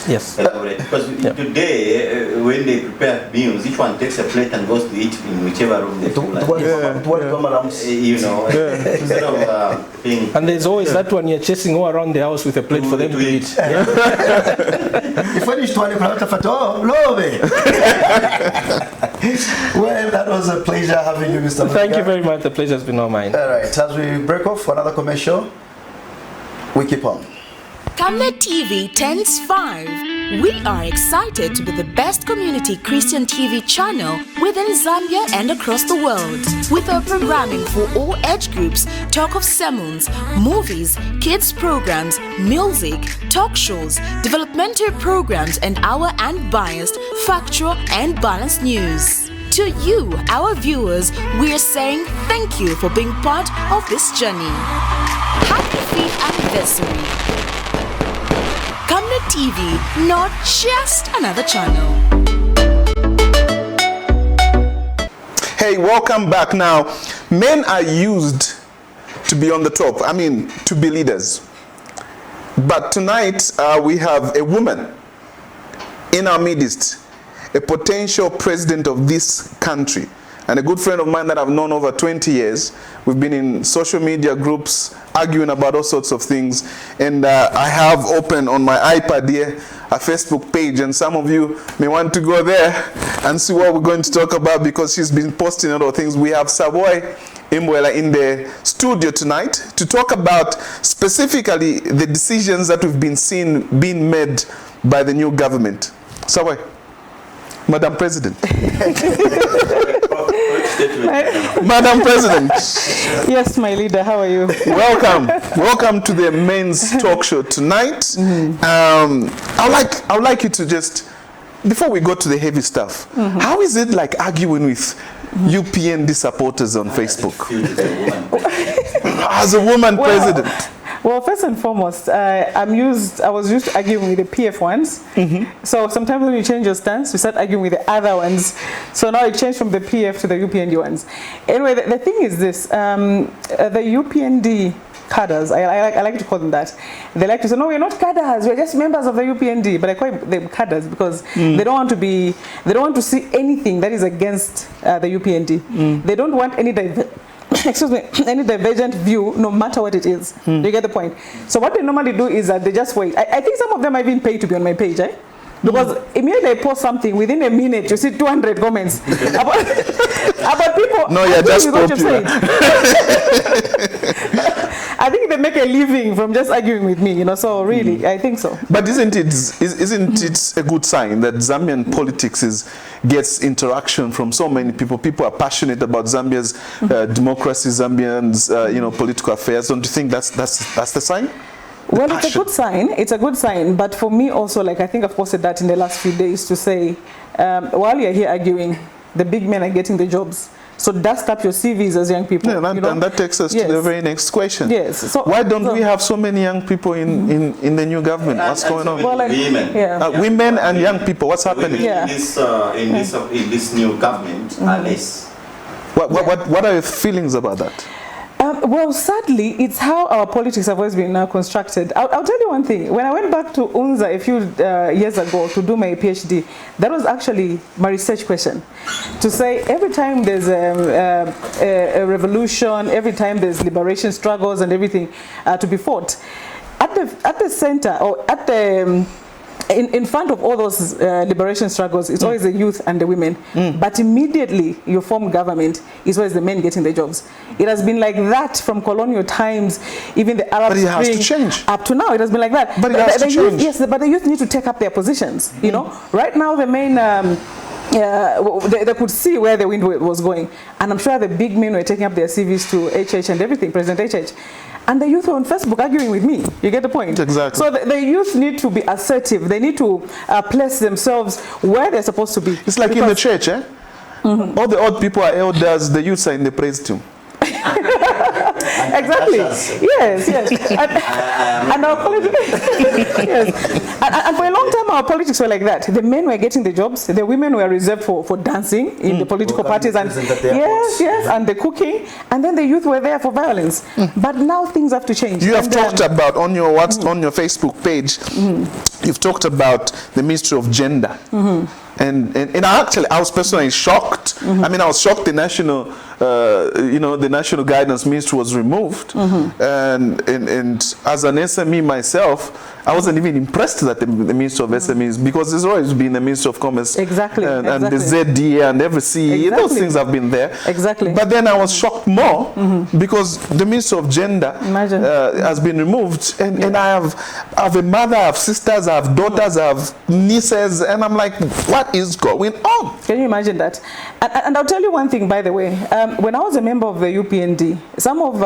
Yes. Because today, when they prepare meals, each one takes a plate and goes to eat in whichever room they feel like. Instead of being... And there's always that one you're chasing all around the house with a plate for them to eat. Well, that was a pleasure having you, Mr. Thank you very much. The pleasure has been all mine. All right, as we break off for another commercial, we keep on. Camnet TV turns 5. We are excited to be the best community Christian TV channel within Zambia and across the world. With our programming for all age groups, talk of sermons, movies, kids programs, music, talk shows, developmental programs, and our unbiased, factual, and balanced news. To you, our viewers, we're saying thank you for being part of this journey. Happy 5th anniversary. Camnet TV, not just another channel. Hey, welcome back. Now, Men are used to be on the top, I mean, to be leaders. But tonight, we have a woman in our midst, a potential president of this country, and a good friend of mine that I've known over 20 years. We've been in social media groups arguing about all sorts of things, and I have open on my iPad here a Facebook page, and some of you may want to go there and see what we're going to talk about, because she's been posting a lot of things. We have Savoy Imbwela in the studio tonight to talk about specifically the decisions that we've been seeing being made by the new government. Savoy, Madam President. Madam President. Yes, my leader, how are you? Welcome. Welcome to the men's talk show tonight. I'd like you to just, before we go to the heavy stuff, how is it like arguing with UPND supporters on Facebook? As a woman president. Well, first and foremost, I was used to arguing with the PF ones. So sometimes when you change your stance, you start arguing with the other ones. So now it changed from the PF to the UPND ones. Anyway, the thing is this, the UPND cadres, I like to call them that. They like to say, no, we're not cadres, we're just members of the UPND. But I call them cadres because they don't want to see anything that is against the UPND. They don't want any any divergent view, no matter what it is. You get the point? So what they normally do is that they just wait. I think some of them are even paid to be on my page, eh? Because immediately I post something, within a minute you see 200 comments about people. No, you're just popular. I think they make a living from just arguing with me, you know. So really, I think so. But isn't it a good sign that Zambian politics gets interaction from so many people? People are passionate about Zambia's democracy, Zambians, political affairs. Don't you think that's the sign? Well, it's a good sign. It's a good sign. But for me also, like I think I've posted that in the last few days to say, while you're here arguing, the big men are getting the jobs. So dust up your CVs as young people. Yeah, and that takes us to the very next question. Yes. So why don't we have so many young people in the new government? What's going on? Well, like, women. Women and young people. What's happening? Yeah. In this new government are less. What are your feelings about that? Well, sadly, it's how our politics have always been constructed. I'll tell you one thing. When I went back to UNZA a few years ago to do my PhD, that was actually my research question. To say every time there's a revolution, every time there's liberation struggles and everything to be fought, at the center or at the in front of all those liberation struggles, it's always the youth and the women. But immediately you form government, it's always the men getting the jobs. It has been like that from colonial times, even the Arab Spring. But it has to change. Up to now, it has been like that. But it has to change. Yes, but the youth need to take up their positions. You know, right now the main. They could see where the wind was going, and I'm sure the big men were taking up their CVs to HH and everything, President HH. And the youth were on Facebook arguing with me. You get the point? Exactly. So the youth need to be assertive. They need to place themselves where they're supposed to be. It's like in the church, eh? All the old people are elders, the youths are in the praise team. Exactly. Yes. And our politics. Yes. And for a long time, our politics were like that. The men were getting the jobs. The women were reserved for dancing in the political parties and and the cooking. And then the youth were there for violence. But now things have to change. You have talked about on your on your Facebook page. You've talked about the Ministry of Gender. And I was personally shocked. I mean, I was shocked the national, the national guidance ministry was removed. And as an SME myself, I wasn't even impressed that the Minister of SMEs, because there's always been the Minister of Commerce. And the ZDA and every CE, those things have been there. But then I was shocked more because the Minister of Gender has been removed. And I have a mother, I have sisters, I have daughters, I have nieces, and I'm like, what is going on? Can you imagine that? And I'll tell you one thing, by the way. When I was a member of the UPND, some of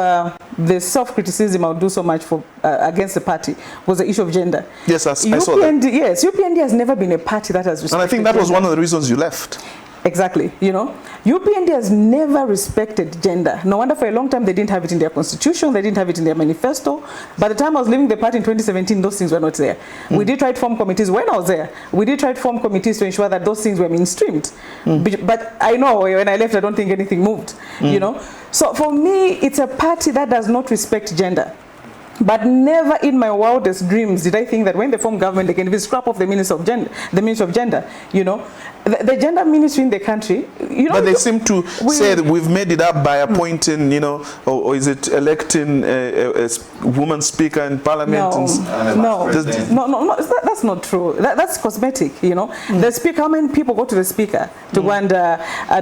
the self-criticism I would do so much for against the party was the issue of gender. Yes, I saw that. Yes, UPND has never been a party that has respected And I think that was gender. one of the reasons you left. Exactly, you know. UPND has never respected gender. No wonder for a long time they didn't have it in their constitution, they didn't have it in their manifesto. By the time I was leaving the party in 2017, those things were not there. We did try to form committees when I was there. We did try to form committees to ensure that those things were mainstreamed. But I know when I left, I don't think anything moved, you know. So for me, it's a party that does not respect gender. But never in my wildest dreams did I think that when they form government, they can even scrap off the Minister of Gender, you know. The gender ministry in the country, you know. But they seem to say that we've made it up by appointing, you know, or is it electing a woman speaker in parliament? No, that's not true. That's cosmetic, you know. The speaker, how many people go to the speaker to go and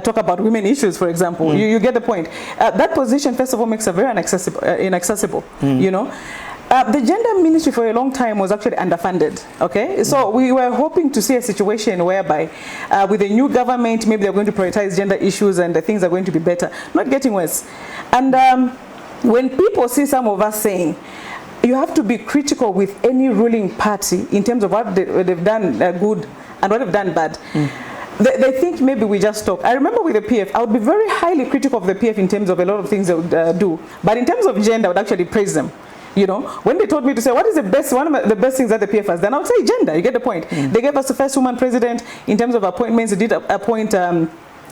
talk about women issues, for example? You get the point. That position, first of all, makes her very inaccessible, you know. The gender ministry for a long time was actually underfunded, okay? So we were hoping to see a situation whereby with the new government, maybe they're going to prioritize gender issues and things are going to be better, not getting worse. And when people see some of us saying, you have to be critical with any ruling party in terms of what they've done good and what they've done bad. They think maybe we just talk. I remember with the PF, I would be very highly critical of the PF in terms of a lot of things they would do. But in terms of gender, I would actually praise them. You know, when they told me to say, what is the best, one of the best things that the PF has done, I would say gender, you get the point. They gave us the first woman president in terms of appointments. They did appoint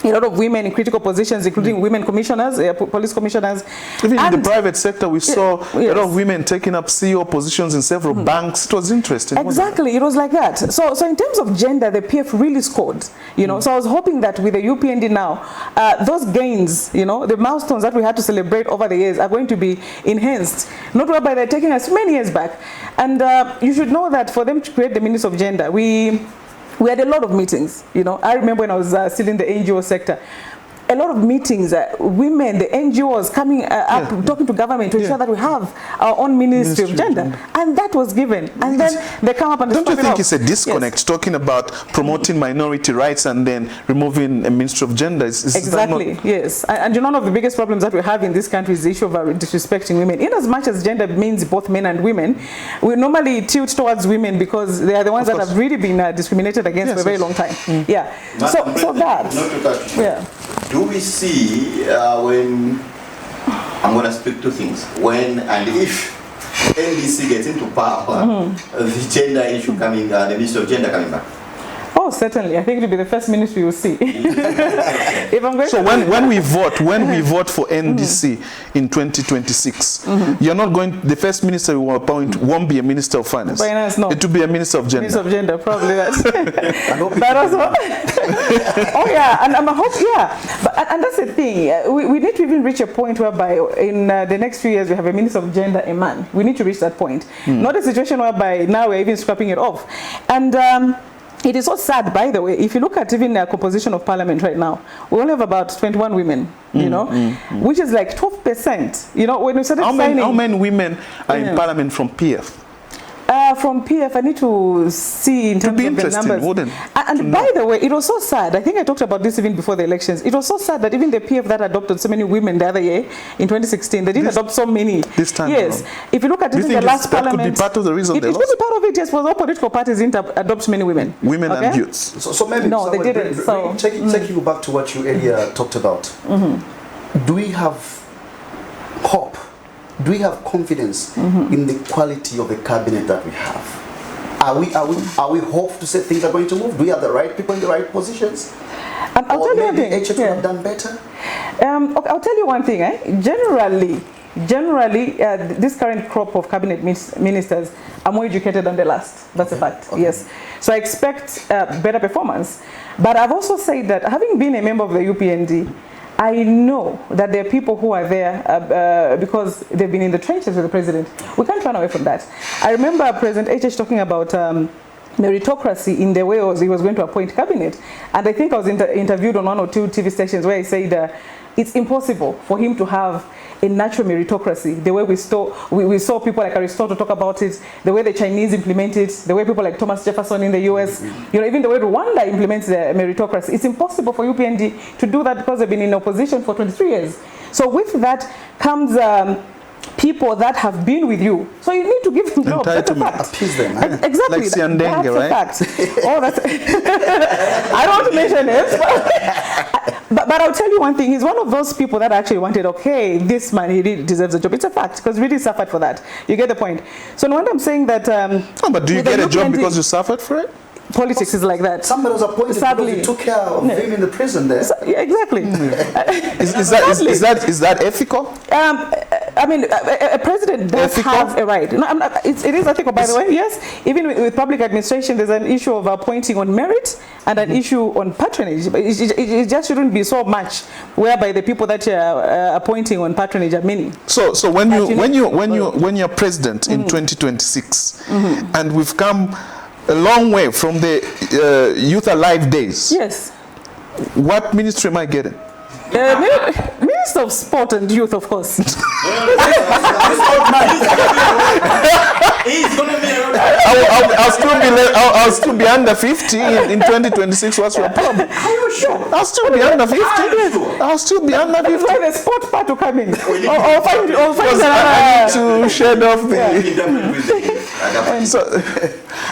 a lot of women in critical positions, including women commissioners, police commissioners. Even in the private sector, we saw a lot of women taking up CEO positions in several banks. It was interesting. Exactly, it was like that. So in terms of gender, the PF really scored, you know. So I was hoping that with the UPND now, those gains, you know, the milestones that we had to celebrate over the years are going to be enhanced. Not whereby they're taking us many years back. And you should know that for them to create the Ministry of Gender, we had a lot of meetings, you know. I remember when I was still in the NGO sector, a lot of meetings, women, the NGOs coming up, talking to government to ensure that we have our own Ministry of Gender. And that was given. And then they come up and don't you think it's a disconnect, talking about promoting minority rights and then removing a Ministry of Gender? Exactly, yes. And you know, one of the biggest problems that we have in this country is the issue of disrespecting women. In as much as gender means both men and women, we normally tilt towards women because they are the ones that have really been discriminated against for a very long time. Yeah. So that. Not to touch. Yeah. Do we see when, I'm going to speak two things, when and if NDC gets into power, the gender issue coming, the Ministry of Gender coming back? Oh, certainly. I think it will be the first ministry you'll see. If I'm going so when we vote for NDC in 2026, you're not going. The first minister we will appoint won't be a minister of finance. Finance, no. It will be a minister of gender. Minister of gender, probably that. But also, oh yeah, and I hope But and that's the thing. We need to even reach a point whereby in the next few years we have a minister of gender, a man. We need to reach that point. Not a situation whereby now we're even scrapping it off. And it is so sad, by the way, if you look at even the composition of parliament right now, we only have about 21 women, you know, which is like 12%. You know, when we started signing... How many women are in parliament from PF? From PF, I need to see in terms of the numbers. And by the way, it was so sad. I think I talked about this even before the elections. It was so sad that even the PF that adopted so many women the other year, in 2016, they didn't adopt so many. This time yes. around. If you look at it in the last parliament... That could be part of the reason they lost? It could be part of it, yes, because all political parties didn't adopt many women. Women and youths. So maybe... No, they didn't. So, taking you back to what you earlier talked about, do we have hope? Do we have confidence in the quality of the cabinet that we have? Are we hopeful to say things are going to move? Do we have the right people in the right positions? I'll tell you one thing. HF have done better? Okay, I'll tell you one thing. Generally, this current crop of cabinet ministers are more educated than the last. That's a fact. Yes. So I expect better performance. But I've also said that having been a member of the UPND, I know that there are people who are there because they've been in the trenches with the president. We can't run away from that. I remember President HH talking about meritocracy in the way he was going to appoint cabinet. And I think I was interviewed on 1 or 2 TV stations where he said it's impossible for him to have a natural meritocracy, the way we saw people like Aristotle talk about it, the way the Chinese implement it, the way people like Thomas Jefferson in the US, you know, even the way Rwanda implements the meritocracy. It's impossible for UPND to do that because they've been in opposition for 23 years. So with that comes people that have been with you. So you need to give them jobs. That's a fact. Appease them. Exactly. Like Siandenge, right? That's a fact. Oh, that's I don't want to mention names, but I'll tell you one thing. He's one of those people that actually wanted, okay, this man, he really deserves a job. It's a fact, because really suffered for that. You get the point. So no wonder I'm saying that... but do you get a job because you suffered for it? Politics is like that. Somebody was appointed because he took care of him in the prison there. Yeah, exactly. Is that ethical? I mean, a president does have a right. No, it is ethical, by the way, yes. Even with public administration, there's an issue of appointing on merit and an issue on patronage. It just shouldn't be so much whereby the people that you're appointing on patronage are many. So when you're president in 2026, and we've come a long way from the Youth Alive days. Yes. What ministry am I getting? Minister of Sport and Youth, of course. He's gonna be I'll still be under 50 in 2026. What's your problem? Are you sure? I'll still be under 50. I'll still be under 50. That's why the sport part to come in. Or find I need to shed off the...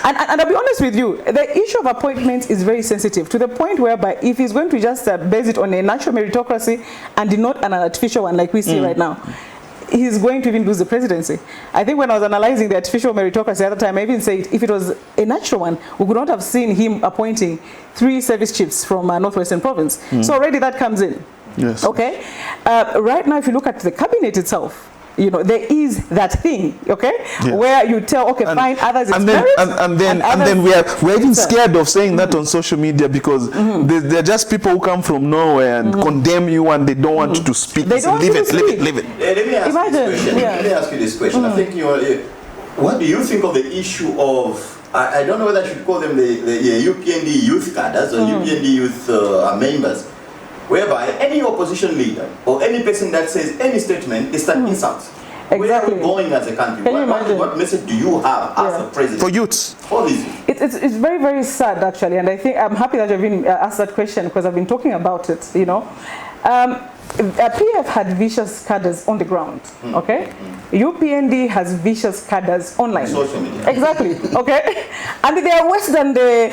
And I'll be honest with you, the issue of appointments is very sensitive, to the point whereby if he's going to just base it on a natural meritocracy and not an artificial one like we see right now, he's going to even lose the presidency. I think when I was analyzing the artificial meritocracy at the time, I even said if it was a natural one, we could not have seen him appointing 3 service chiefs from Northwestern Province. So already that comes in. Yes. Okay. Right now, if you look at the cabinet itself, you know, there is that thing, okay, where you tell, okay, fine, others and then we're even scared of saying that on social media, because they're just people who come from nowhere and condemn you, and they don't want you to speak. They don't leave want it, you to leave it, leave it. Let me ask you this question. Let me ask you this question. I think what do you think of the issue of, I don't know whether I should call them the UPND youth cadres or UPND youth members, whereby any opposition leader or any person that says any statement is an insult. Exactly. Where are we going as a country? What message do you have as a president? For youths. For these youth? It's very, very sad, actually, and I think I'm happy that you've been asked that question, because I've been talking about it, you know. PF had vicious cadres on the ground, okay? UPND has vicious cadres online. Social media. Exactly, okay? And they are worse than the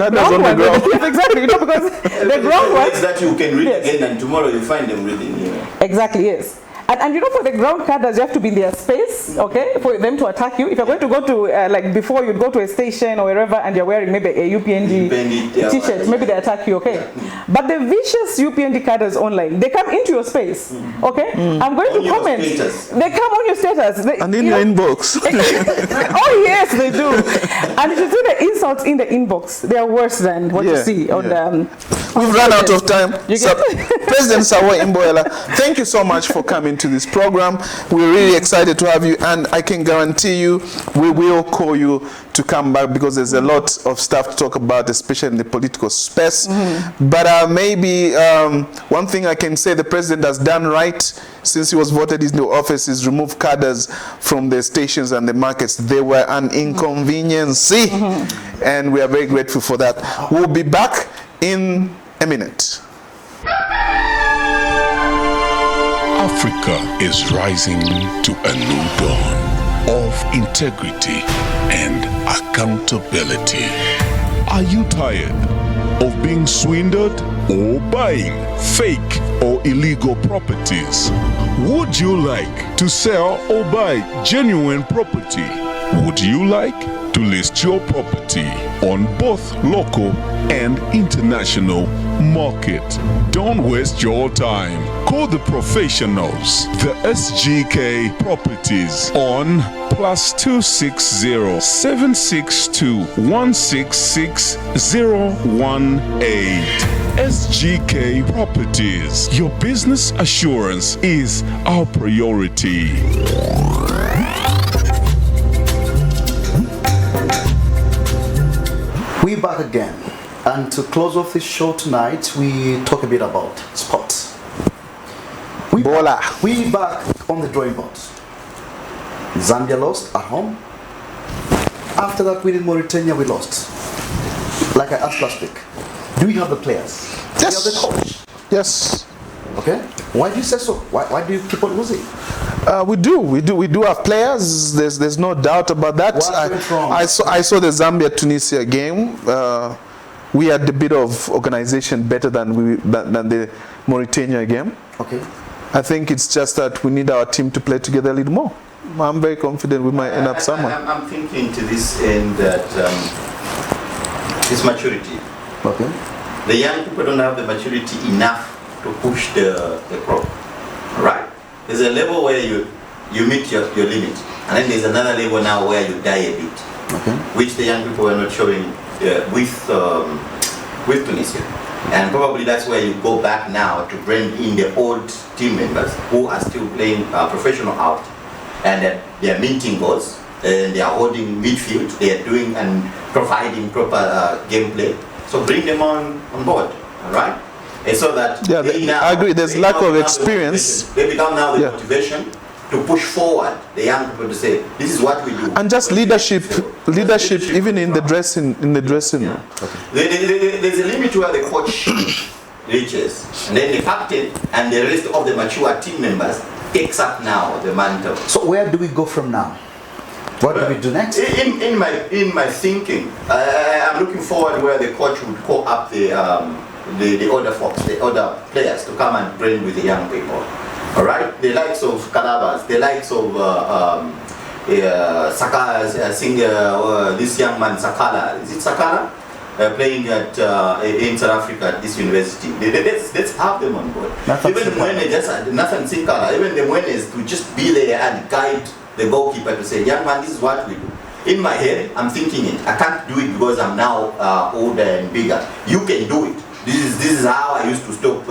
ground one. Exactly, you know, because the ground one... that you can read again, and tomorrow you find them reading here. Exactly, yes. And you know, for the ground cadres, you have to be in their space, okay, for them to attack you. If you're going to go to, like before, you'd go to a station or wherever, and you're wearing maybe a UPND t-shirt, maybe they attack you, okay? But the vicious UPND cadres online, they come into your space, okay? I'm going to comment. They come on your status. And in your inbox. Oh, yes, they do. And if you see the insults in the inbox, they are worse than what you see on the... We've run out of time. President Sawa Imboela, thank you so much for coming to this program. We're really excited to have you, and I can guarantee you we will call you to come back, because there's a lot of stuff to talk about, especially in the political space. But maybe one thing I can say the president has done right since he was voted into office is remove cadres from the stations and the markets. They were an inconvenience, and we are very grateful for that. We'll be back in a minute. Africa is rising to a new dawn of integrity and accountability. Are you tired of being swindled or buying fake or illegal properties? Would you like to sell or buy genuine property? Would you like to list your property on both local and international market? Don't waste your time. Call the professionals, the SGK Properties, on +260 762 166 018. SGK Properties. Your business assurance is our priority. We're back again, and to close off this show tonight, we talk a bit about sports. We back on the drawing board. Zambia lost at home. After that win in Mauritania, we lost. Like I asked last week, do we have the players? Yes. Do we have the coach? Yes. Okay. Why do you say so? Why do you keep on losing? We do have players. There's no doubt about that. I saw the Zambia-Tunisia game. We had a bit of organization better than the Mauritania game. Okay. I think it's just that we need our team to play together a little more. I'm very confident we might end up somewhere. I'm thinking to this end that it's maturity. Okay. The young people don't have the maturity enough to push the crop. All right? There's a level where you meet your limit, and then there's another level now where you die a bit, okay, which the young people are not showing with Tunisia. And probably that's where you go back now to bring in the old team members who are still playing professional out, and they are minting goals, and they are holding midfield, they are doing and providing proper gameplay. So bring them on board, all right? And so that I agree. There's lack of experience. They become now the motivation to push forward the young people to say, this is what we do. And just leadership even in the dressing room. Okay. There's a limit where the coach reaches, and then the captain and the rest of the mature team members takes up now the mantle. So where do we go from now? What do we do next? In my thinking, I'm looking forward where the coach would call up the other folks, the other players to come and train with the young people. All right, the likes of Calabas, the likes of Sakala, this young man Sakala. Is it Sakala? Playing in South Africa at this university. Let's have them on board. Even Mwene, Nathan Sinkala, even the Mwenes to just be there and guide the goalkeeper to say, young man, this is what we do. In my head, I'm thinking it. I can't do it because I'm now older and bigger. You can do it. This is how I used to stop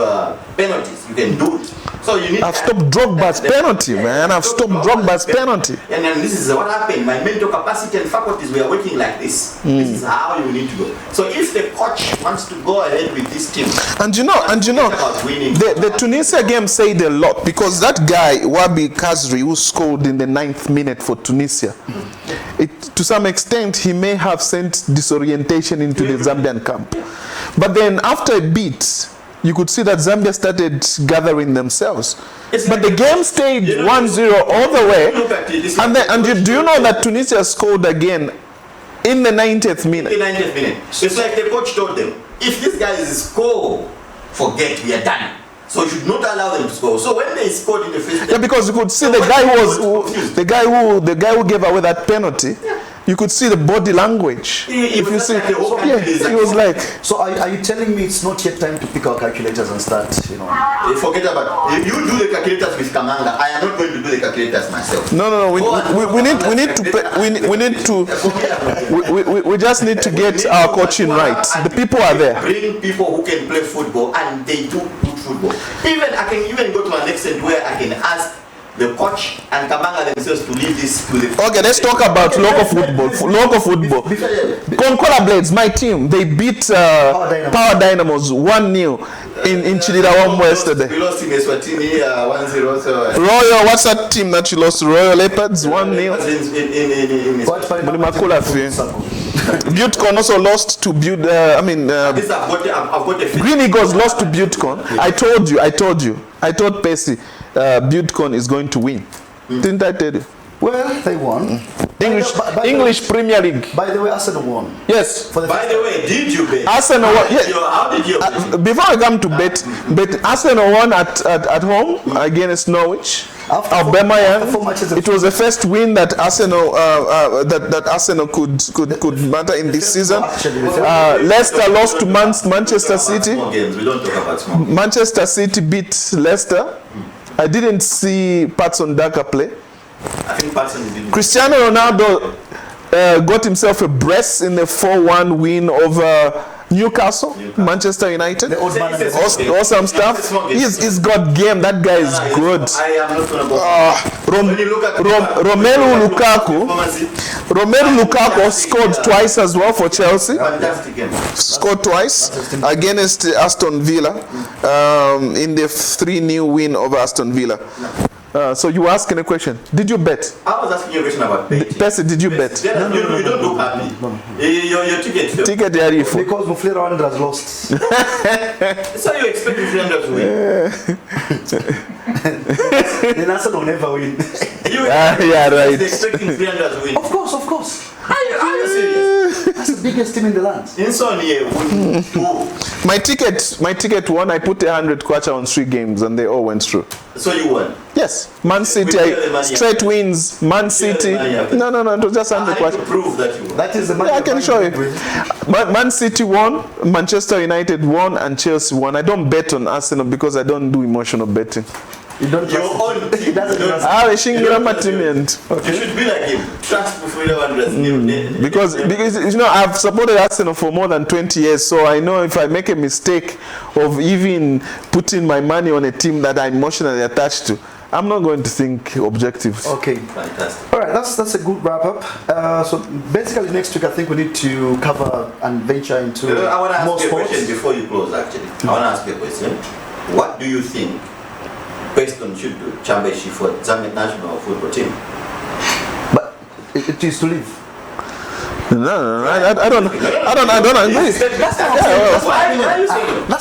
penalties. You can do it. So you need. I've stopped Drogba's penalty, man. I've stopped Drogba's penalty. And then this is what happened. My mental capacity and faculties were working like this. This is how you need to go. So if the coach wants to go ahead with this team, and you know, the Tunisia game said a lot, because that guy Wabi Kazri, who scored in the 9th minute for Tunisia, to some extent he may have sent disorientation into the Zambian camp. But then after a bit, you could see that Zambia started gathering themselves. But the game stayed 1-0 all the way. Do you know that Tunisia scored again in the 90th minute? In the 90th minute. It's like the coach told them, if these guys score, forget, we are done. So you should not allow them to score. So when they scored in the first, yeah, because you could see the guy who gave away that penalty. You could see the body language. He was like. So are you telling me it's not yet time to pick our calculators and start, Forget about it. You do the calculators with Kamanga. I am not going to do the calculators myself. No. We just need to get our coaching right. The people are there. Bring people who can play football, and they do good football. I can even go to an extent where I can ask the coach and Kamanga themselves to leave this to the. Okay, let's talk about local football. Concola Blades, my team, they beat Power Dynamos 1-0 in Chilidawam yesterday. We lost in Eswatini 1-0. So Royal, what's that team that you lost to? Royal Leopards 1-0. Butecorn also lost to Green Eagles lost to Butecorn. I told Percy Butecorn is going to win. Didn't I tell you? Well, they won. English Premier League. By the way, Arsenal won. Yes. By the way, did you bet? Arsenal won. Yes. How did you before I come to bet Arsenal won at home against Norwich. It was the first win that Arsenal that Arsenal could matter in this season. Leicester lost to Manchester City. We don't talk about small games. Manchester City beat Leicester. I didn't see Patson Daka play. I think Patson didn't. Cristiano Ronaldo got himself a brace in the 4-1 win over Newcastle. Manchester United. Awesome stuff. He's got game. That guy is good. I am not going to Romelu Lukaku scored twice as well for Chelsea. Fantastic game. Scored twice against Aston Villa in the 3-0 win over Aston Villa. So you were asking a question. Did you bet? I was asking you a question about betting. Percy, did you bet? You don't look happy. Your ticket. Though. Ticket they are here for. Because Muflira Wanderers lost. So you expecting 300 to win? Then Arsenal will never win. Yeah, right. Expecting 300 to win. Of course. Are you serious? That's the biggest team in the land. In son here, My ticket won. I put 100 kwacha on 3 games and they all went through. So you won? Yes. Man City, straight wins. Man City. No, it was just 100 kwacha. To prove that you won. That is the money. Yeah, I can show you. Man City won, Manchester United won, and Chelsea won. I don't bet on Arsenal because I don't do emotional betting. You don't Your trust own team. He doesn't trust You should be like him. Trust Mufulira Wanderers. Because I've supported Arsenal for more than 20 years, so I know if I make a mistake of even putting my money on a team that I'm emotionally attached to, I'm not going to think objective. Okay. Fantastic. All right, that's a good wrap up. So basically next week I think we need to cover and venture into I want to ask more you a sports. question before you close actually. I want to ask you a question. What do you think Preston should do championship for Zambian national football team? But it is to leave. No, I don't agree.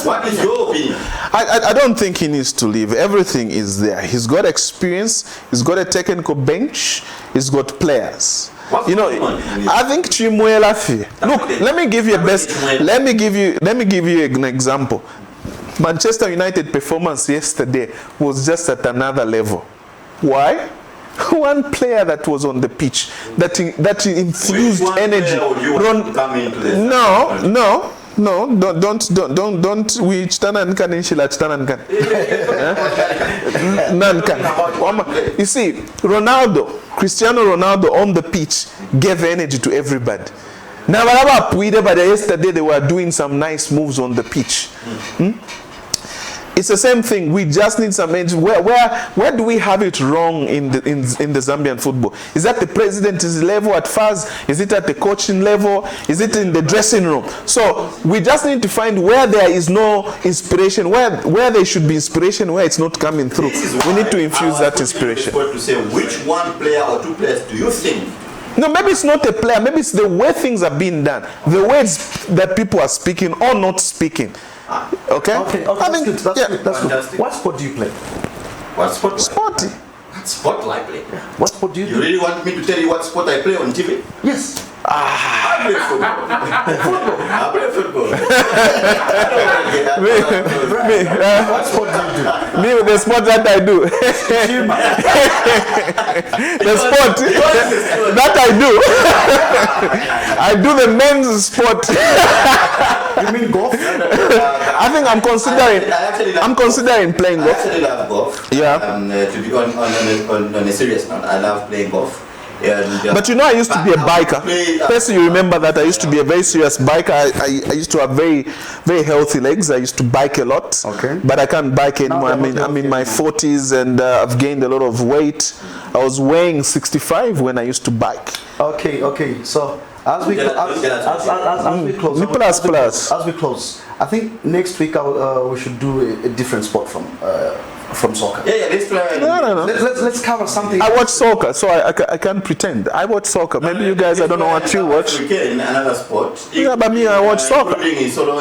What is your opinion? I don't think he needs to leave. Everything is there. He's got experience. He's got a technical bench. He's got players. I think Chimwela Fi. Look, let me give you an example. Manchester United performance yesterday was just at another level. Why? One player that was on the pitch that infused energy. Don't. We chitana nkan inshila chitana nkan. Nankan. You see, Cristiano Ronaldo on the pitch gave energy to everybody. Now, yesterday they were doing some nice moves on the pitch. It's the same thing. We just need some energy. Where do we have it wrong in the Zambian football? Is that the president's level at FAS? Is it at the coaching level? Is it in the dressing room? So we just need to find where there is no inspiration, where there should be inspiration, where it's not coming through. We need to infuse that inspiration. To say which one player or two players do you think? No, maybe it's not a player. Maybe it's the way things are being done, the ways that people are speaking or not speaking. Okay. That's good. What sport do you play? What sport? Sporty. What sport do I play? What sport do you You really want me to tell you what sport I play on TV? Yes. I play football. I play football. What sport do you do? Me, the sport that I do. The sport that I do. I do the men's sport. You mean golf? I think I'm considering playing golf. I actually love golf. Yeah. To be on a serious note, I love playing golf. And, but I used to be a biker. First, you remember that I used to be a very serious biker. I used to have very, very healthy legs. I used to bike a lot. Okay. But I can't bike anymore. I'm in my 40s and I've gained a lot of weight. I was weighing 65 when I used to bike. Okay. So as we close, I think next week we should do a different sport from soccer. Yeah, let's play. No. Let's cover something. I watch soccer, so I can't pretend. I watch soccer. Maybe you guys, I don't know what you watch. Another sport. Yeah, but me, I watch soccer. It's solo.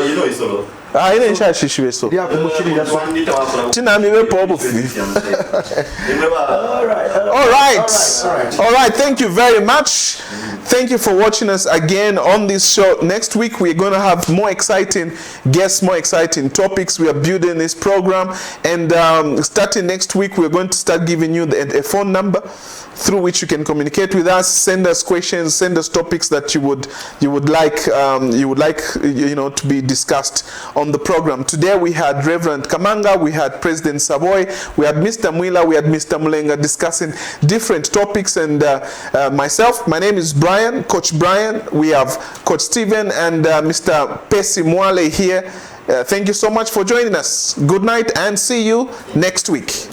I didn't share shishi so. Yeah, All right. Thank you very much. Thank you for watching us again on this show. Next week we're going to have more exciting guests, more exciting topics. We are building this program, and starting next week we're going to start giving you a phone number through which you can communicate with us, send us questions, send us topics that you would like to be discussed on the program. Today we had Reverend Kamanga, we had President Savoy, we had Mr. Mwila, we had Mr. Mulenga discussing different topics, and myself, my name is Brian, Coach Brian. We have Coach Stephen and Mr. Percy Mwale here. Thank you so much for joining us. Good night and see you next week.